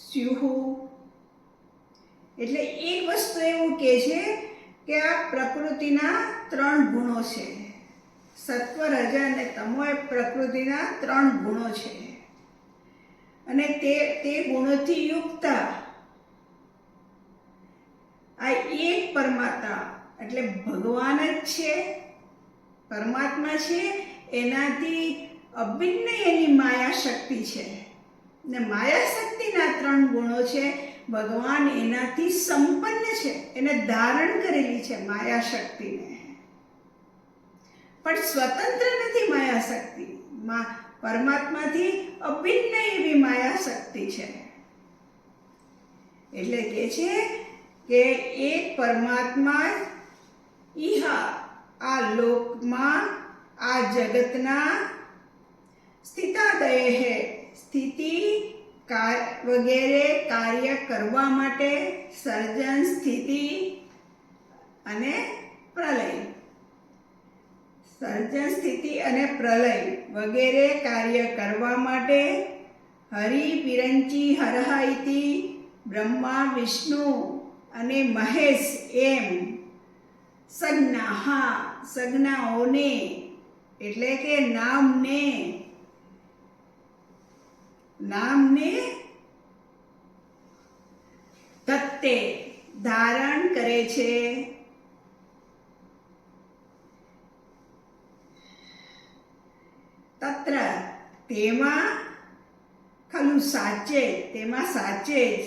સ્યુઃ. એટલે એક વસ્તુ એવું કહે છે કે આ પ્રકૃતિના ત્રણ ગુણો છે. સત્વ રજ અને તમો એ પ્રકૃતિના ત્રણ ગુણો છે. અને તે ગુણોથી યુક્ત આ એક પરમાત્મા એટલે ભગવાન જ છે, પરમાત્મા છે. એનાથી અભિન્ન એની માયા શક્તિ છે ને માયા શક્તિના ત્રણ ગુણો છે. ભગવાન એનાથી સંપન્ન છે, એને ધારણ કરેલી છે માયા શક્તિને, પણ સ્વતંત્ર નથી માયા શક્તિ. પરમાત્માથી અભિન્ન એવી માયા શક્તિ છે. એટલે કે છે કે એક પરમાત્મા ઇહ આ લોકમાં આ જગતના સ્થિતાદયે સ્થિતિ વગેરે કાર્ય કરવા માટે સર્જન, સ્થિતિ અને પ્રલય. સર્જન, સ્થિતિ અને પ્રલય વગેરે કાર્ય કરવા માટે હરિ વિરંચી હરહ ઇતિ બ્રહ્મા વિષ્ણુ અને મહેશ એમ સંજ્ઞાઓને એટલે કે નામને તત્તે ધારણ કરે છે. તત્ર તેમાં ખલુ તેમાં સાચે જ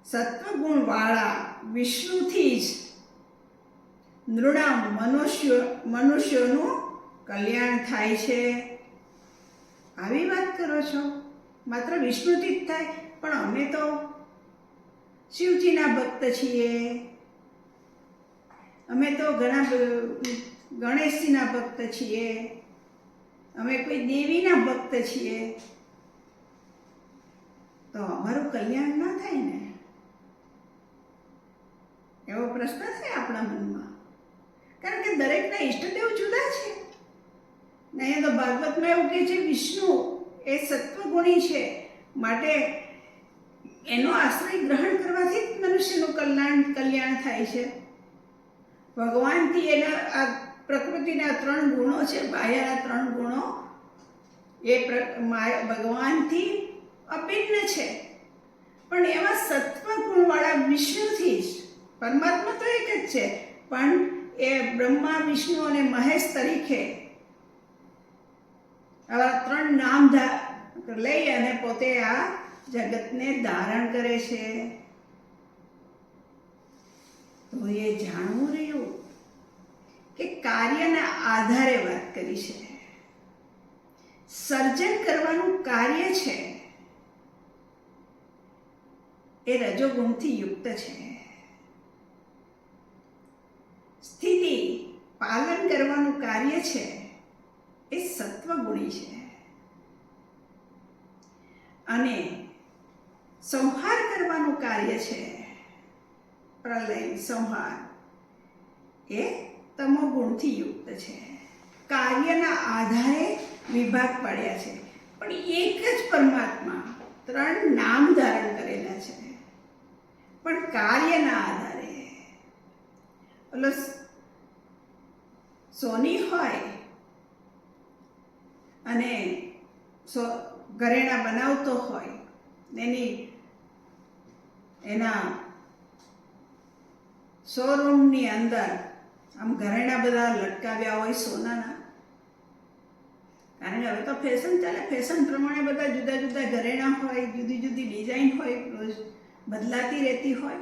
સત્વગુણ વાળા વિષ્ણુથી જ નૃણામ મનુષ્યોનું કલ્યાણ થાય છે. આવી વાત કરો છો? માત્ર વિષ્ણુથી જ થાય? પણ અમે તો શિવજીના ભક્ત છીએ, અમે તો ઘણા ગણેશજીના ભક્ત છીએ, અમે કોઈ દેવીના ભક્ત છીએ, તો અમારું કલ્યાણ ના થાય ને? એવો પ્રશ્ન થાય આપણા મનમાં. કારણ કે દરેકના ઈષ્ટદેવ જુદા છે. ને અહીંયા તો ભાગવતમાં એવું કહે છે વિષ્ણુ એ સત્વગુણી છે, માટે એનો આશ્રય ગ્રહણ કરવાથી જ મનુષ્યનું કલ્યાણ થાય છે. ભગવાનથી એના આ પ્રકૃતિના ત્રણ ગુણો છે, માયાના ત્રણ ગુણો, એ ભગવાનથી અભિન્ન છે. પણ એમાં સત્વગુણવાળા વિષ્ણુથી જ, પરમાત્મા તો એક જ છે, પણ એ બ્રહ્મા, વિષ્ણુ અને મહેશ તરીકે આવા ત્રણ નામ લઈ અને પોતે આ જગતને ધારણ કરે છે. તો એ જાણવું રહ્યું કે કાર્યના આધારે વાત કરી છે. સર્જન કરવાનું કાર્ય છે એ રજોગુણથી યુક્ત છે. સ્થિતિ પાલન કરવાનું કાર્ય છે એ સત્વગુણી છે. અને સંહાર કરવાનું કાર્ય છે, પ્રલય સંહાર, એ તમોગુણથી યુક્ત છે. કાર્યના આધારે વિભાગ પાડ્યા છે, પણ એક જ પરમાત્મા 3 નામ ધારણ કરેલા છે, પણ કાર્યના આધારે. ઓલો સોની હોય અને ઘરેણાં બનાવતો હોય, એના શોરૂમની અંદર આમ ઘરેણાં બધા લટકાવ્યા હોય સોનાના, કારણ કે હવે તો ફેશન ચાલે, ફેશન પ્રમાણે બધા જુદા જુદા ઘરેણાં હોય, જુદી જુદી ડિઝાઇન હોય, રોજ બદલાતી રહેતી હોય.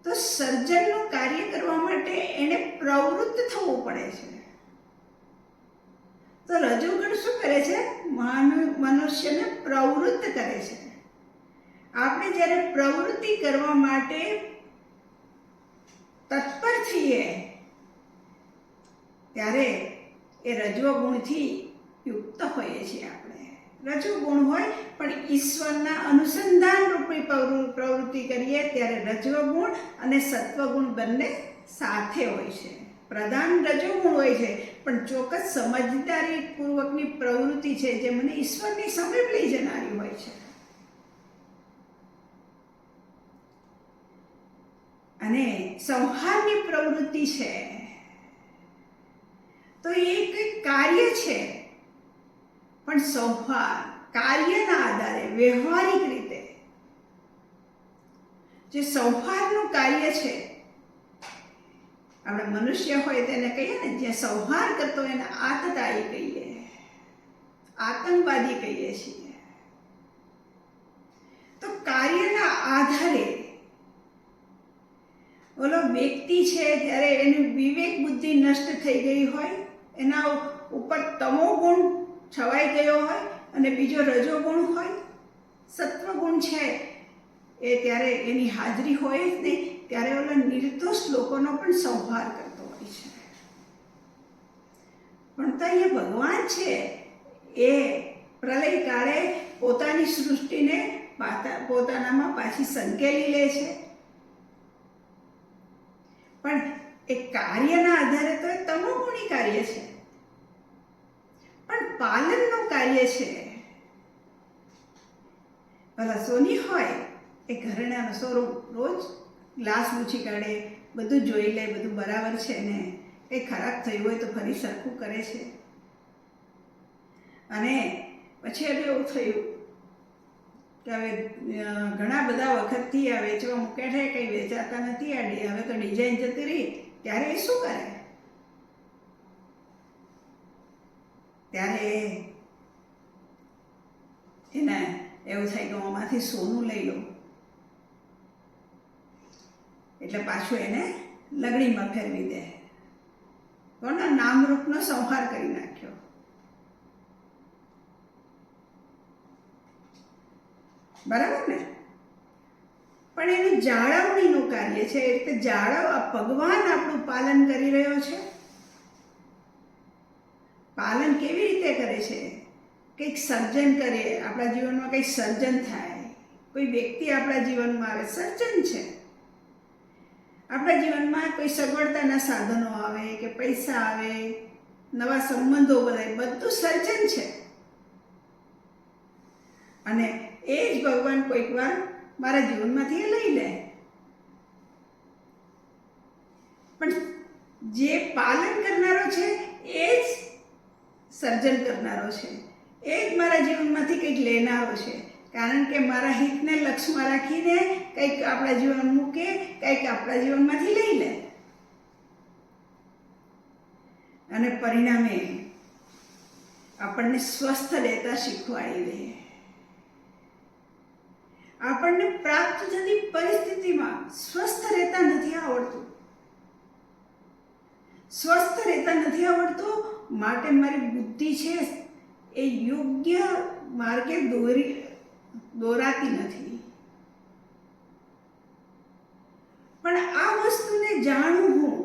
તો સર્જનનું કાર્ય કરવા માટે એને પ્રવૃત્ત થવું પડે છે. તો રજોગુણ શું કરે છે? મનુષ્યને પ્રવૃત્ત કરે છે. આપણે જ્યારે પ્રવૃત્તિ કરવા માટે તત્પર છીએ ત્યારે એ રજોગુણથી યુક્ત હોઈએ છીએ. આપણે રજોગુણ હોય પણ ઈશ્વરના અનુસંધાન રૂપી પ્રવૃત્તિ કરીએ ત્યારે રજોગુણ અને સત્વગુણ બંને સાથે હોય છે. પ્રધાન રજોગુણ હોય છે, પણ ચોક્કસ સમજદારી પૂર્વકની પ્રવૃત્તિ છે જે મને ઈશ્વરની સમીપ લઈ જનારી હોય છે. અને સંહારની પ્રવૃત્તિ છે તો એ કંઈક કાર્ય છે, પણ સંહાર કાર્યના આધારે વ્યવહારિક રીતે જે સંહારનું કાર્ય છે, આપણે મનુષ્ય હોય તેને કહીએ ને, જે સંહાર કરતો એને આતતાયી કહીએ, આતંકવાદી કહીએ છીએ. તો કાર્યના આધારે ઓલો વ્યક્તિ છે ત્યારે એની વિવેક બુદ્ધિ નષ્ટ થઈ ગઈ હોય, એના ઉપર તમોગુણ છવાઈ ગયો હોય અને બીજો રજોગુણ હોય, સત્વગુણ છે એ ત્યારે એની હાજરી હોય જ નહીં, ત્યારે ઓલા નિર્દોષ લોકોનો પણ સંહાર કરતો હોય છે. પણ તો એ ભગવાન છે એ પ્રલય કાળે પોતાની સૃષ્ટિને પોતાનામાં પાછી સંકેલી લે છે. પણ એ કાર્યના આધારે તો એ તમોગુણી કાર્ય છે, પણ પાલનનું કાર્ય છે. ભલા સોની હોય એ ઘરેણાનો શોરૂમ રોજ ગ્લાસ લૂછી કાઢે, બધું જોઈ લે, બધું બરાબર છે ને, કંઈ ખરાબ થયું હોય તો ફરી સરખું કરે છે. અને પછી હવે એવું થયું કે હવે ઘણા બધા વખતથી આ વેચવા મૂક્યા છે, કંઈ વેચાતા નથી, હવે તો ડિઝાઇન જતી રહી, ત્યારે એ શું કરે? ત્યારે એને એવું થાય કે આમાંથી સોનું લઈ લો, એટલે પાછું એને લગડીમાં ફેરવી દે. કોના નામરૂપનો સંહાર કરી નાખ્યો. બરાબર ને? પણ એનું જાળવણીનું કાર્ય છે, એટલે ભગવાન આપણું પાલન કરી રહ્યો છે. પાલન કેવી રીતે કરે છે? કંઈક સર્જન કરીએ, આપણા જીવનમાં કંઈક સર્જન થાય, કોઈ વ્યક્તિ આપણા જીવનમાં આવે, સર્જન છે. આપણા જીવનમાં કોઈ સગવડતાના સાધનો આવે કે પૈસા આવે, નવા સંબંધો બધાય, બધું સર્જન છે. અને એ જ ભગવાન કોઈક વાર મારા જીવનમાંથી એ લઈ લે. પણ જે પાલન કરનારો છે એ જ સર્જન કરનારો છે, એ જ મારા જીવનમાંથી કંઈક લેનારો છે. કારણ કે મારા હિતને લક્ષ્યમાં રાખીને કંઈક આપણા જીવન મૂકે, કંઈક આપણા જીવનમાંથી લઈ લે, અને પરિણામે આપણને સ્વસ્થ રહેતા શીખવાડી દે. આપણે આપણને પ્રાપ્ત થતી પરિસ્થિતિમાં સ્વસ્થ રહેતા નથી આવડતું. સ્વસ્થ રહેતા નથી આવડતું, માટે મારી બુદ્ધિ છે એ યોગ્ય માર્ગે દોરાતી નથી. પણ આ વસ્તુને જાણું હું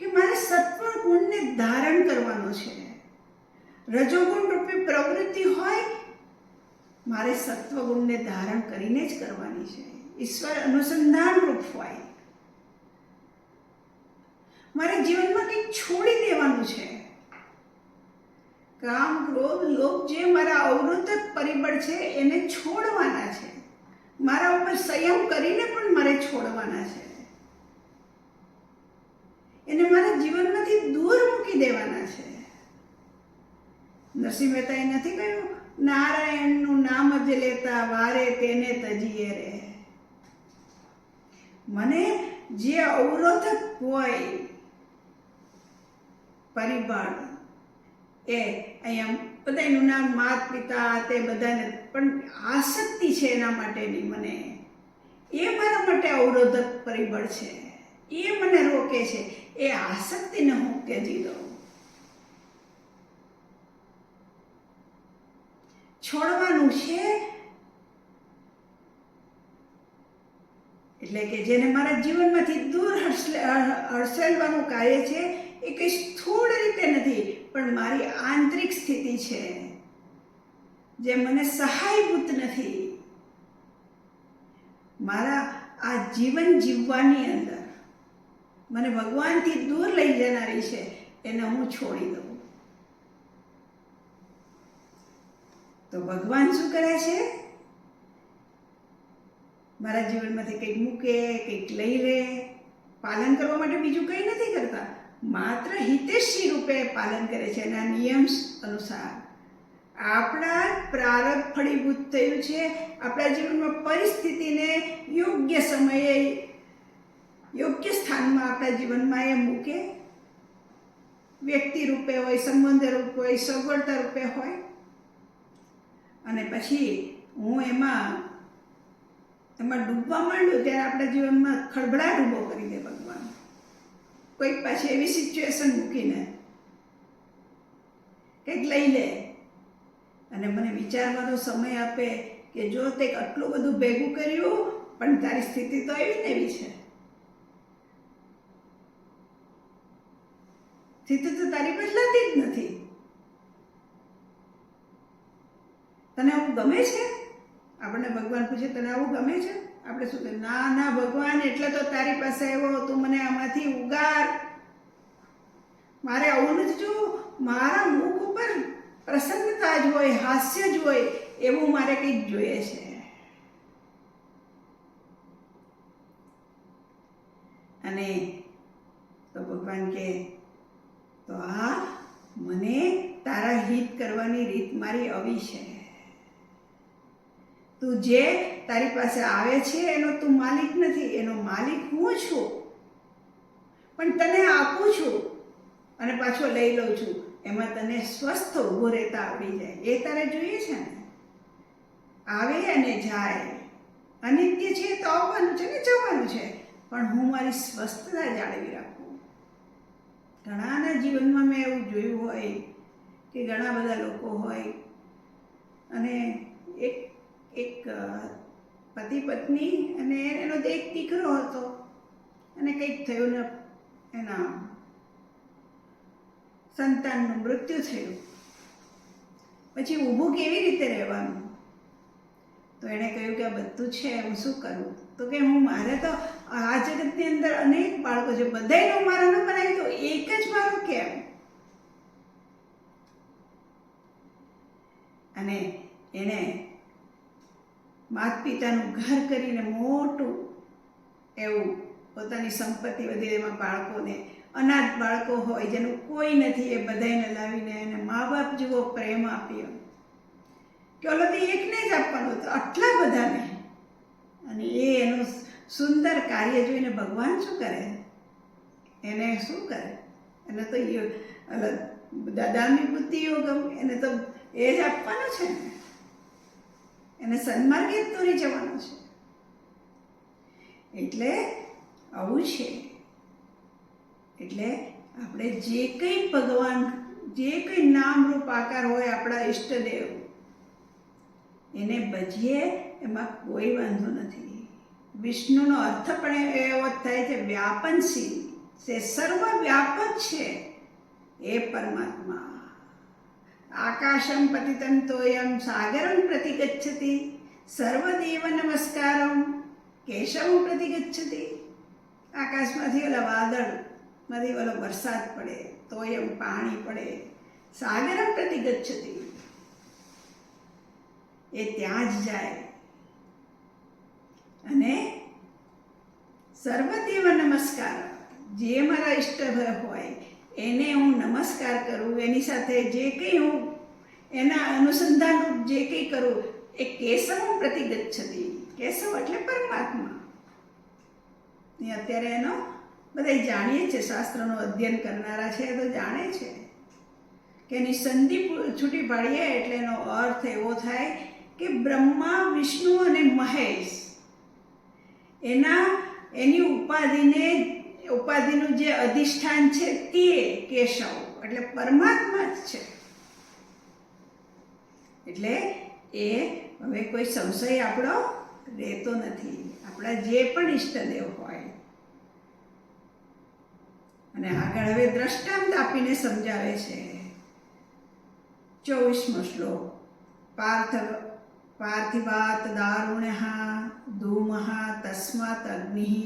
કે મારે સત્વ ગુણને ધારણ કરવાનો છે. રજોગુણ રૂપી પ્રવૃત્તિ હોય, મારે સત્વ ગુણને ધારણ કરીને જ કરવાની છે. ઈશ્વર અનુસંધાન રૂપ હોય. મારે જીવનમાં કંઈક છોડી દેવાનું છે. કામ, ક્રોધ, લોભ જે મારા અવરોધક પરિબળ છે એને છોડવાના છે. મારા ઉપર સંયમ કરીને પણ મારે છોડવાના છે. એને મારા જીવનમાંથી દૂર મૂકી દેવાના છે. નરસિંહ મહેતાએ નથી કહ્યું, નારાયણનું નામ જ લેતા વારે તેને તજીએ રે. મને જે અવરોધક હોય પરિબળ, એ અહીંયા બધાનું નામ માત પિતા તે બધાને, પણ આસક્તિ છે એના માટેની મને, એ મારા માટે અવરોધક પરિબળ છે. એ મને રોકે છે. એ આસક્તિને હું ત્યજી દઉં. છોડવાનું છે. એટલે કે જેને મારા જીવનમાંથી દૂર હડસેલવાનું કાર્ય છે, એ કંઈ સ્થૂળ રીતે નથી, પણ મારી આંતરિક સ્થિતિ છે જે મને સહાયભૂત નથી. મારા આ જીવન જીવવાની અંદર મને ભગવાનથી દૂર લઈ જનારી છે, એને હું છોડી દઉં. તો ભગવાન શું કરે છે? મારા જીવનમાંથી કંઈક મૂકે, કંઈક લઈ લે. પાલન કરવા માટે બીજું કંઈ નથી કરતા, માત્ર હિતેશી રૂપે પાલન કરે છે. એના નિયમ અનુસાર આપણા પ્રારબ્ધ ફળીભૂત થયું છે. આપણા જીવનમાં પરિસ્થિતિને યોગ્ય સમયે યોગ્ય સ્થાનમાં આપણા જીવનમાં એ મૂકે. વ્યક્તિ રૂપે હોય, સંબંધ રૂપે હોય, સગવડતા રૂપે હોય, અને પછી હું એમાં ડૂબવા માંડું ત્યારે આપણા જીવનમાં ખળભળાટ ઊભો કરી દે ભગવાન. કોઈક પાછી એવી સિચ્યુએશન મૂકીને કંઈક લઈ લે અને મને વિચારવાનો સમય આપે કે જો તે આટલું બધું ભેગું કર્યું, પણ તારી સ્થિતિ તો એવી ને એવી છે. સ્થિતિ તો તારી બદલાતી જ નથી. તને આવું ગમે છે? આપણને ભગવાન પૂછે, તને આવું ગમે છે? આપણે શું કહીએ? ના ના ભગવાન, એટલે તો તારી પાસે આવ્યો, તું મને આમાંથી ઉગાર. મારે આવું નથી જોવું. મારા મુખ ઉપર પ્રસન્નતા જ હોય, હાસ્ય જ હોય, એવું મારે કંઈક જોઈએ છે. અને તો ભગવાન કહે, તો આ મને તારા હિત કરવાની રીત મારી આવી છે. તું જે તારી પાસે આવે છે એનો તું માલિક નથી, એનો માલિક હું છું. પણ તને આપું છું અને પાછો લઈ લઉં છું. એમાં તને સ્વસ્થ ઊભો રહેતા આવડી જાય. એ તારે જોઈએ છે ને. આવે અને જાય, અનિત્ય છે તો આવવાનું છે ને જવાનું છે, પણ હું મારી સ્વસ્થતા જાળવી રાખું. ઘણાના જીવનમાં મેં એવું જોયું હોય કે ઘણા બધા લોકો હોય અને એક પતિ પત્ની અને એનો એક દીકરો હતો, અને કંઈક થયું ને એના સંતાનનું મૃત્યુ થયું. પછી ઊભું કેવી રીતે રહેવાનું? તો એણે કહ્યું કે આ બધું છે, હું શું કરું? તો કે મારે તો આ જગતની અંદર અનેક બાળકો છે, બધાયનો મારા ન બનાવી તો એક જ મારો કેમ? અને એણે માત પિતાનું ઘર કરીને મોટું એવું પોતાની સંપત્તિ વધી, એમાં બાળકોને, અનાથ બાળકો હોય જેનું કોઈ નથી, એ બધાને લાવીને એને મા બાપ જેવો પ્રેમ આપ્યો કે ઓલોથી એકને જ આપવાનું હતું, આટલા બધાને. અને એનું સુંદર કાર્ય જોઈને ભગવાન શું કરે? એને શું કરે? એને તો દાદાની બુદ્ધિ યોગમ, એને તો એ જ આપવાનું છે ને. એને સન્માર્ગે જ દોરી જવાનો છે. એટલે આવું છે. એટલે આપણે જે કંઈ ભગવાન, જે કંઈ નામરૂપ આકાર હોય આપણા ઈષ્ટદેવ, એને ભજીએ એમાં કોઈ વાંધો નથી. વિષ્ણુનો અર્થ પણ એવો જ થાય છે વ્યાપનશીલ, તે સર્વવ્યાપક છે એ પરમાત્મા. આકાશમ પતિતમ તોયમ સાગરમ પ્રતિ ગચ્છતિ, સર્વદેવ નમસ્કારમ કેશવમ પ્રતિ ગચ્છતિ. આકાશમાંથી ઓલા વાદળમાંથી ઓલો વરસાદ પડે, તોયમ પાણી પડે, સાગરમ પ્રતિ ગચ્છતિ, એ ત્યાં જ જાય. અને સર્વદેવ નમસ્કાર, જે મારા ઈષ્ટદેવ હોય એને હું નમસ્કાર કરું, એની સાથે જે કંઈ હું એના અનુસંધાન જે કંઈ કરું એ કેશવ પ્રતિ ગચ્છતિ. કેશવ એટલે પરમાત્મા. એ અત્યારે એનો બધા જાણીએ છે, શાસ્ત્રનું અધ્યયન કરનારા છે તો જાણે છે કે એની સંધિ છૂટી પાડીએ એટલે એનો અર્થ એવો થાય કે બ્રહ્મા, વિષ્ણુ અને મહેશ એની ઉપાધિનું જે અધિષ્ઠાન છે તે કેશવ એટલે પરમાત્મા જ છે. એટલે એ હવે કોઈ સંશય આપણો રહેતો નથી. આપણા જે પણ ઈષ્ટદેવ હોય. અને આગળ હવે દ્રષ્ટાંત આપીને સમજાવે છે. 24મો શ્લોક. પાર્થિવાત દારુણ્યઃ ધૂમઃ તસ્માત અગ્નિઃ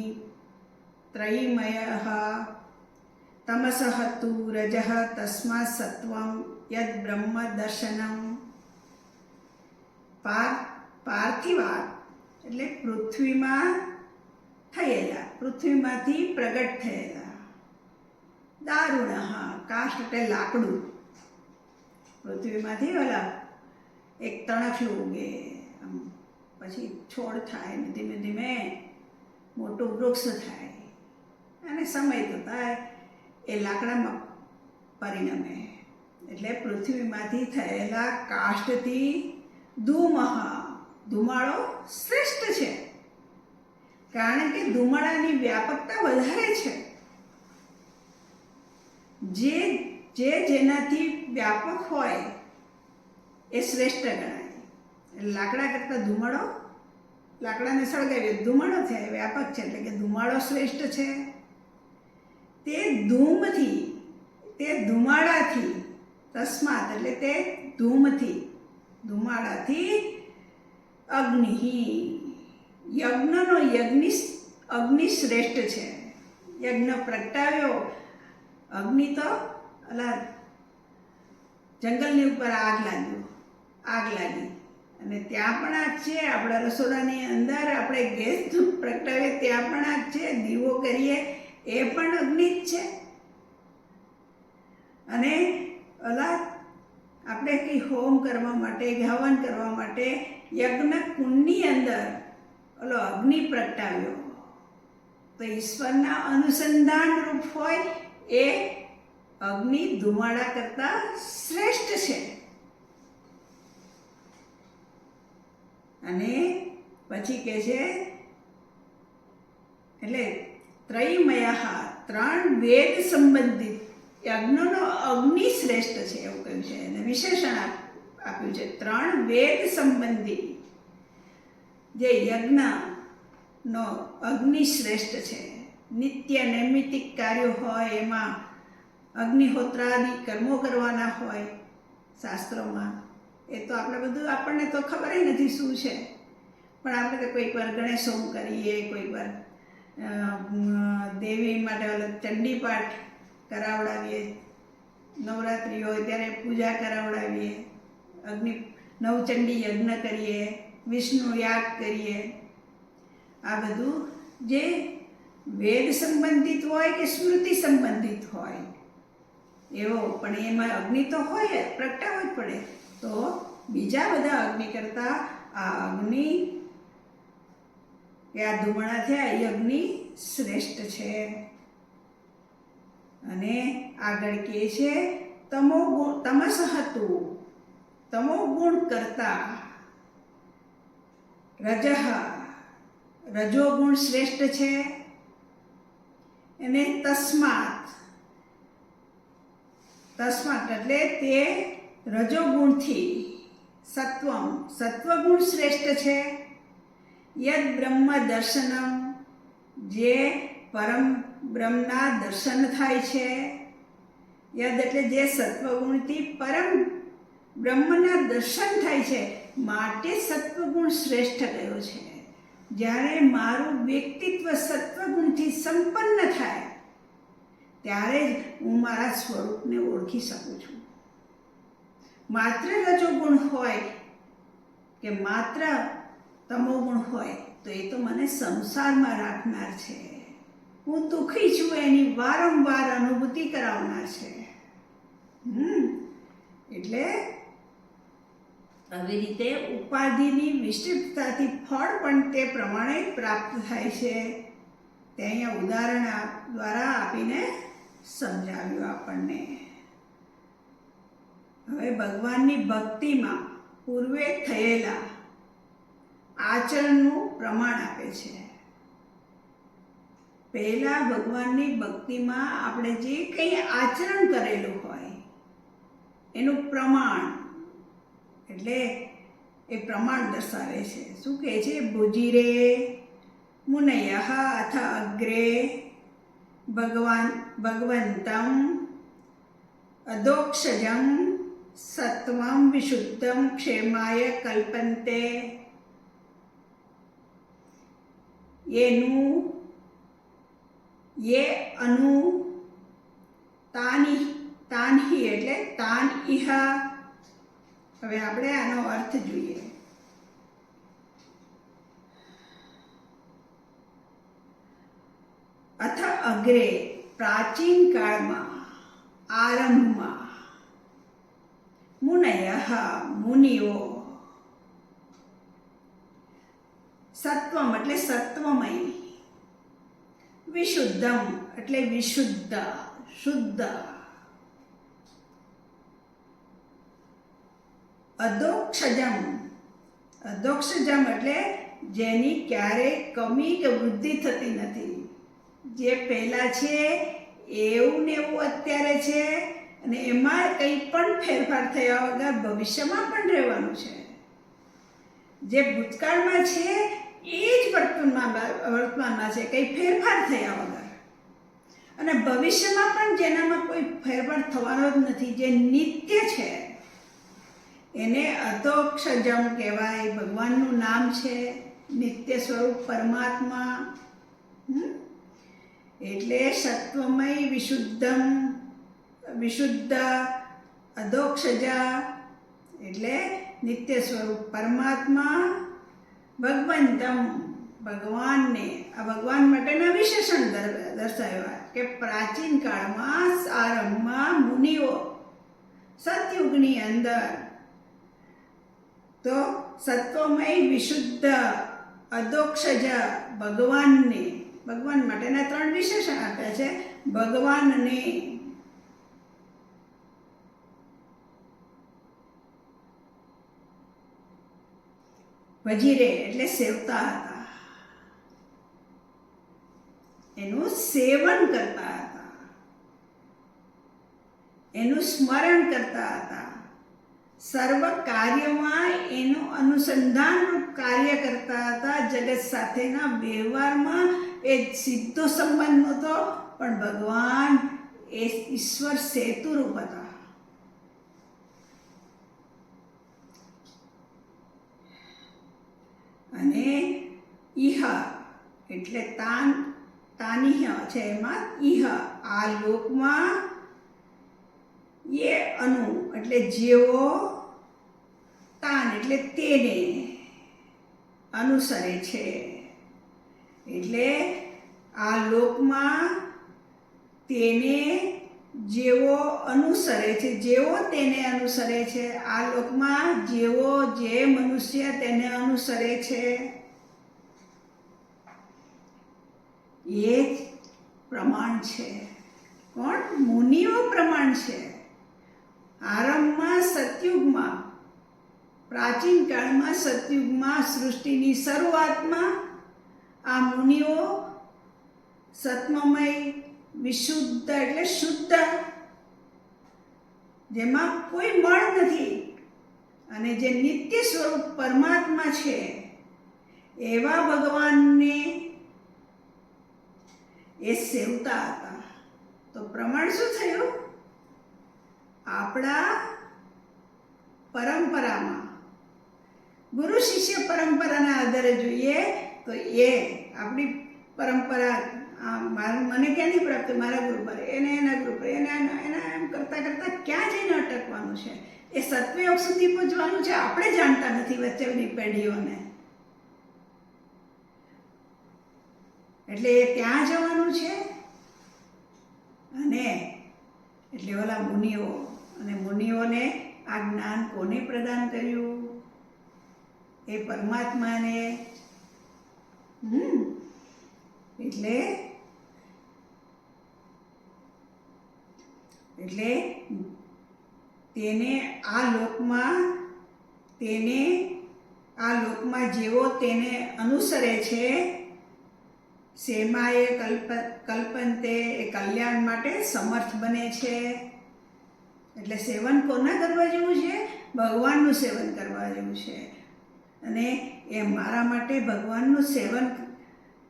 ત્રયીમયઃ તમસઃ તુ રજઃ તસ્માત સત્વં યદ બ્રહ્મ દર્શનમ. પાર્થિવાત એટલે પૃથ્વીમાં થયેલા, પૃથ્વીમાંથી પ્રગટ થયેલા. દારુણઃ, કાષ્ઠ એટલે લાકડું. પૃથ્વીમાંથી ઓલા એક તણખલું ઉગે, પછી છોડ થાય ને ધીમે ધીમે મોટું વૃક્ષ થાય અને સમય થતાં એ લાકડામાં પરિણમે. એટલે પૃથ્વીમાંથી થયેલા કાષ્ઠથી ધૂમઃ, ધુમાડો શ્રેષ્ઠ છે, કારણ કે ધુમાડાની વ્યાપકતા વધારે છે. જેનાથી વ્યાપક હોય એ શ્રેષ્ઠ ગણાય. લાકડા કરતાં ધુમાડો, લાકડાને સળગાવીએ ધુમાડો થાય, વ્યાપક છે એટલે કે ધુમાડો શ્રેષ્ઠ છે. તે ધૂમથી, તે ધુમાડાથી, તસ્માત એટલે તે ધૂમથી, ધુમાડાથી અગ્નિ, યજ્ઞનો અગ્નિ શ્રેષ્ઠ છે. યજ્ઞ પ્રગટાવ્યો, અગ્નિ તો અલા જંગલની ઉપર આગ લાગી અને ત્યાં પણ આગ છે. આપણા રસોડાની અંદર આપણે ગેસ પ્રગટાવીએ ત્યાં પણ આગ છે. દીવો કરીએ એ પણ અગ્નિ જ છે. અને ઓલા આપણે કંઈ હોમ કરવા માટે, હવન કરવા માટે યજ્ઞ કુંડની અંદર ઓલો અગ્નિ પ્રગટાવ્યો તો ઈશ્વરના અનુસંધાન રૂપ હોય એ અગ્નિ ધુમાડા કરતાં શ્રેષ્ઠ છે. અને પછી કહે છે એટલે ત્રયીમયઃ, ત્રણ વેદ સંબંધિત યજ્ઞનો અગ્નિ શ્રેષ્ઠ છે એવું કહ્યું છે. અને વિશેષણ આપ્યું છે ત્રણ વેદ સંબંધી જે યજ્ઞનો અગ્નિ શ્રેષ્ઠ છે. નિત્ય નૈમિતિક કાર્યો હોય એમાં અગ્નિહોત્રાદિ કર્મો કરવાના હોય શાસ્ત્રોમાં, એ તો આપણે બધું આપણને તો ખબર નથી શું છે, પણ આપણે તો કોઈક વાર ગણેશ હોમ કરીએ, કોઈક વાર દેવી માટે ચંડી પાઠ કરાવડાવીએ, નવરાત્રિ હોય ત્યારે પૂજા કરાવડાવીએ, નવચંડી યજ્ઞ કરીએ, વિષ્ણુ યાગ કરીએ. આ બધું જે વેદ સંબંધિત હોય કે સ્મૃતિ સંબંધિત હોય એવો, પણ એમાં અગ્નિ તો હોય જ, પ્રગટાવવો જ પડે. તો બીજા બધા અગ્નિ કરતાં આ અગ્નિ કે આ ધુમાડા છે એ અગ્નિ શ્રેષ્ઠ છે. અને આગળ કહે છે તમસઃ તુ, તમો ગુણ કરતા રજઃ રજોગુણ શ્રેષ્ઠ છે, અને તસ્માત એટલે તે રજોગુણથી સત્વગુણ શ્રેષ્ઠ છે. યદ બ્રહ્મ દર્શનમ જે પરમ બ્રહ્મના દર્શન થાય છે. યદ એટલે જે સત્વગુણથી પરમ બ્રહ્મના દર્શન થાય છે, માટે સત્વગુણ શ્રેષ્ઠ ગયો છે. જ્યારે મારું વ્યક્તિત્વ સત્વગુણથી સંપન્ન થાય ત્યારે જ હું મારા સ્વરૂપને ઓળખી શકું છું. માત્ર રજોગુણ હોય કે માત્ર તમોગુણ હોય તો એ તો મને સંસારમાં રાખનાર છે. હું દુઃખી છું એની વારંવાર અનુભૂતિ કરાવનાર છે. એટલે આવી રીતે ઉપાધિની વિશિષ્ટતાથી ફળ પણ તે પ્રમાણે પ્રાપ્ત થાય છે. તે અહીંયા ઉદાહરણ દ્વારા આપીને સમજાવ્યું આપણને. હવે ભગવાનની ભક્તિમાં પૂર્વે થયેલા આચરણનું પ્રમાણ આપે છે. પહેલા ભગવાનની ભક્તિમાં આપણે જે કંઈ આચરણ કરેલું હોય એનું પ્રમાણ, એટલે એ પ્રમાણ દર્શાવે છે. શું કહે છે? ભુજીરે મુનયઃ અથ અગ્રે ભગવંતમ અદોક્ષજમ સત્વમ વિશુદ્ધમ ક્ષેમાય કલ્પન્તે. તાનહિ એટલે તાન ઇહ. હવે આપણે આનો અર્થ જોઈએ. અથ અગ્રે પ્રાચીન કાળમાં, આરંભમાં, મુનયઃ મુનિઓ, સત્વમ એટલે સત્વમય, વિશુદ્ધમ એટલે વિશુદ્ધ શુદ્ધ, અદોક્ષજમ એટલે જેની ક્યારેય કમી કે વૃદ્ધિ થતી નથી. જે પહેલા છે એવું ને એવું અત્યારે છે, અને એમાં કંઈ પણ ફેરફાર થયા વગર ભવિષ્યમાં પણ રહેવાનું છે. જે ભૂતકાળમાં છે એ જ વર્તમાનમાં છે, કંઈ ફેરફાર થયા વગર. અને ભવિષ્યમાં પણ જેનામાં કોઈ ફેરફાર થવાનો જ નથી, જે નિત્ય છે, એને અદોક્ષજમ કહેવાય. ભગવાનનું નામ છે નિત્ય સ્વરૂપ પરમાત્મા. એટલે સત્વમય વિશુદ્ધ અદોક્ષજ એટલે નિત્ય સ્વરૂપ પરમાત્મા. ભગવંતમ ભગવાનને, આ ભગવાન માટેના વિશેષણ દર્શાવ્યા કે પ્રાચીન કાળમાં આરંભમાં મુનિઓ સતયુગની અંદર તો સત્વમય વિશુદ્ધ અદોક્ષજ ભગવાન માટેના 3 વિશેષણ આપ્યા છે. ભગવાનને ભજીરે એટલે સેવતા હતા, એનું સેવન કરતા હતા, એનું સ્મરણ કરતા હતા. સર્વ કાર્યમાં એનું અનુસંધાનરૂપ કાર્ય કરતા હતા. જગત સાથેના વ્યવહારમાં એ સીધો સંબંધ નહોતો, પણ ભગવાન એ ઈશ્વર સેતુરૂપ હતા. અને ઇહ એટલે તાનિહ છે, એમાં ઇહ આ લોકમાં, એ અનુ એટલે જેવો, તાન એટલે તેને અનુસરે છે. એટલે આ લોકમાં તેને જેવો અનુસરે છે, જેવો તેને અનુસરે છે. આ લોકમાં જેવો જે મનુષ્ય તેને અનુસરે છે એ જ પ્રમાણ છે. કોણ? મુનિઓ પ્રમાણ છે. આરંભમાં સતયુગમાં પ્રાચીન કાળમાં સતયુગમાં સૃષ્ટિની શરૂઆતમાં આ મુનિઓ સત્વમય વિશુદ્ધ એટલે શુદ્ધ, જેમાં કોઈ મળ નથી અને જે નિત્ય સ્વરૂપ પરમાત્મા છે એવા ભગવાનને એ સેવતા હતા. તો પ્રમાણ શું થયું? આપણા પરંપરામાં ગુરુ શિષ્ય પરંપરાના આધારે જોઈએ તો એ આપણી પરંપરા મને ક્યાં નહીં પ્રાપ્ત, મારા ગુરુ પર એને એના ગુરુ પર એના એમ કરતાં કરતાં ક્યાં જઈને અટકવાનું છે? એ સત્વયોગ સુધી પહોંચવાનું છે. આપણે જાણતા નથી વચ્ચેની પેઢીઓને, એટલે એ ત્યાં જવાનું છે. અને એટલે ઓલા મુનિઓ, અને મુનિઓને આ જ્ઞાન કોને પ્રદાન કર્યું? એ પરમાત્માને. એટલે તેને આ લોકમાં જેવો તેને અનુસરે છે, સેમાએ કલ્પંતે, એ કલ્યાણ માટે સમર્થ બને છે. એટલે સેવન કોના કરવા જેવું છે? ભગવાનનું સેવન કરવા જેવું છે. અને એ મારા માટે ભગવાનનું સેવન,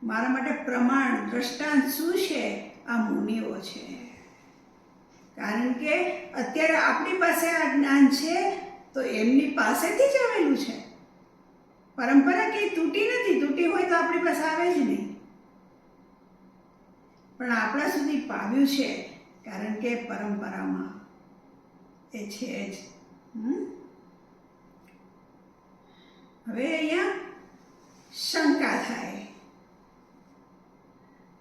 મારા માટે પ્રમાણ દ્રષ્ટાંત શું છે? આ મુનિઓ છે. કારણ કે અત્યારે આપણી પાસે આ જ્ઞાન છે તો એમની પાસેથી જ આવેલું છે. પરંપરા કંઈ તૂટી નથી. તૂટી હોય તો આપણી પાસે આવે જ નહીં, પણ આપણા સુધી પાવ્યું છે કારણ કે પરંપરામાં એ છે જ. હવે અહીંયા શંકા થાય.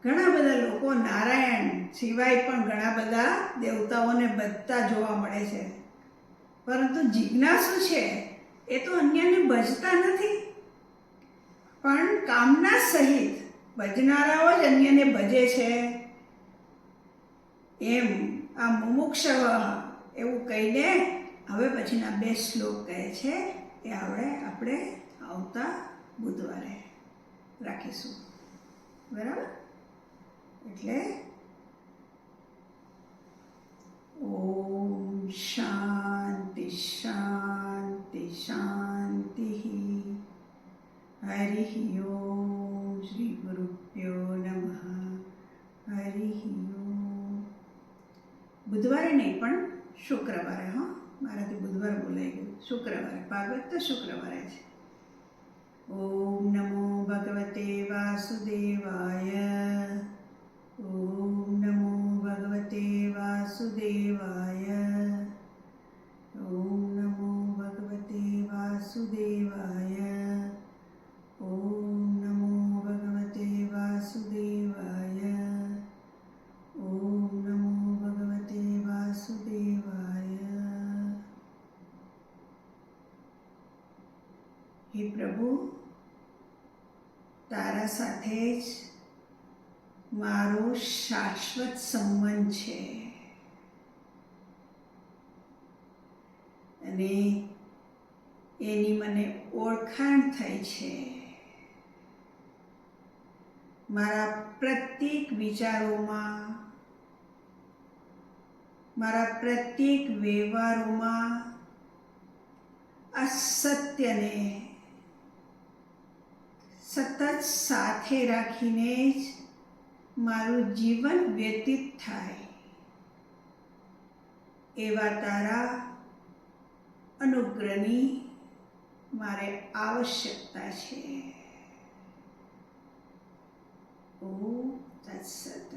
ઘણા બધા લોકો નારાયણ સિવાય પણ ઘણા બધા દેવતાઓને બધા જોવા મળે છે, પરંતુ જિજ્ઞાસુ છે એ તો અન્યને ભજતા નથી, પણ કામના સહિત ભજનારાઓ જ અન્યને ભજે છે. એમ આ મુમુક્ષવ એવું કહીને હવે પછીના 2 શ્લોક કહે છે એ આપણે આવતા બુધવારે રાખીશું. બરાબર? એટલે ઓમ શાંતિ શાંતિ શાંતિ. હરિ ઓમ. શ્રી ગુરુભ્યો નમઃ. હરિ ઓમ. બુધવારે નહીં પણ શુક્રવારે. મારાથી બુધવાર બોલાઈ ગયું. શુક્રવારે ભાગવત તો શુક્રવારે છે. ઓમ નમો ભગવતે વાસુદેવાય. ઓમ નમો ભગવતે વાસુદેવાય. ઓમ નમો ભગવતે વાસુદેવાય. ઓમ નમો ભગવતે વાસુદેવાય. ઓમ નમો ભગવતે વાસુદેવાય. હે પ્રભુ, તારા સાથે જ મારો શાશ્વત સંબંધ છે અને એની મને ઓળખાણ થઈ છે. મારા પ્રત્યેક વિચારોમાં, મારા પ્રત્યેક વ્યવહારોમાં આ સત્યને સતત સાથે રાખીને જ મારું જીવન વ્યતીત થાય એવા તારા અનુગ્રહની મારે આવશ્યકતા છે. ઓમ તત્સત.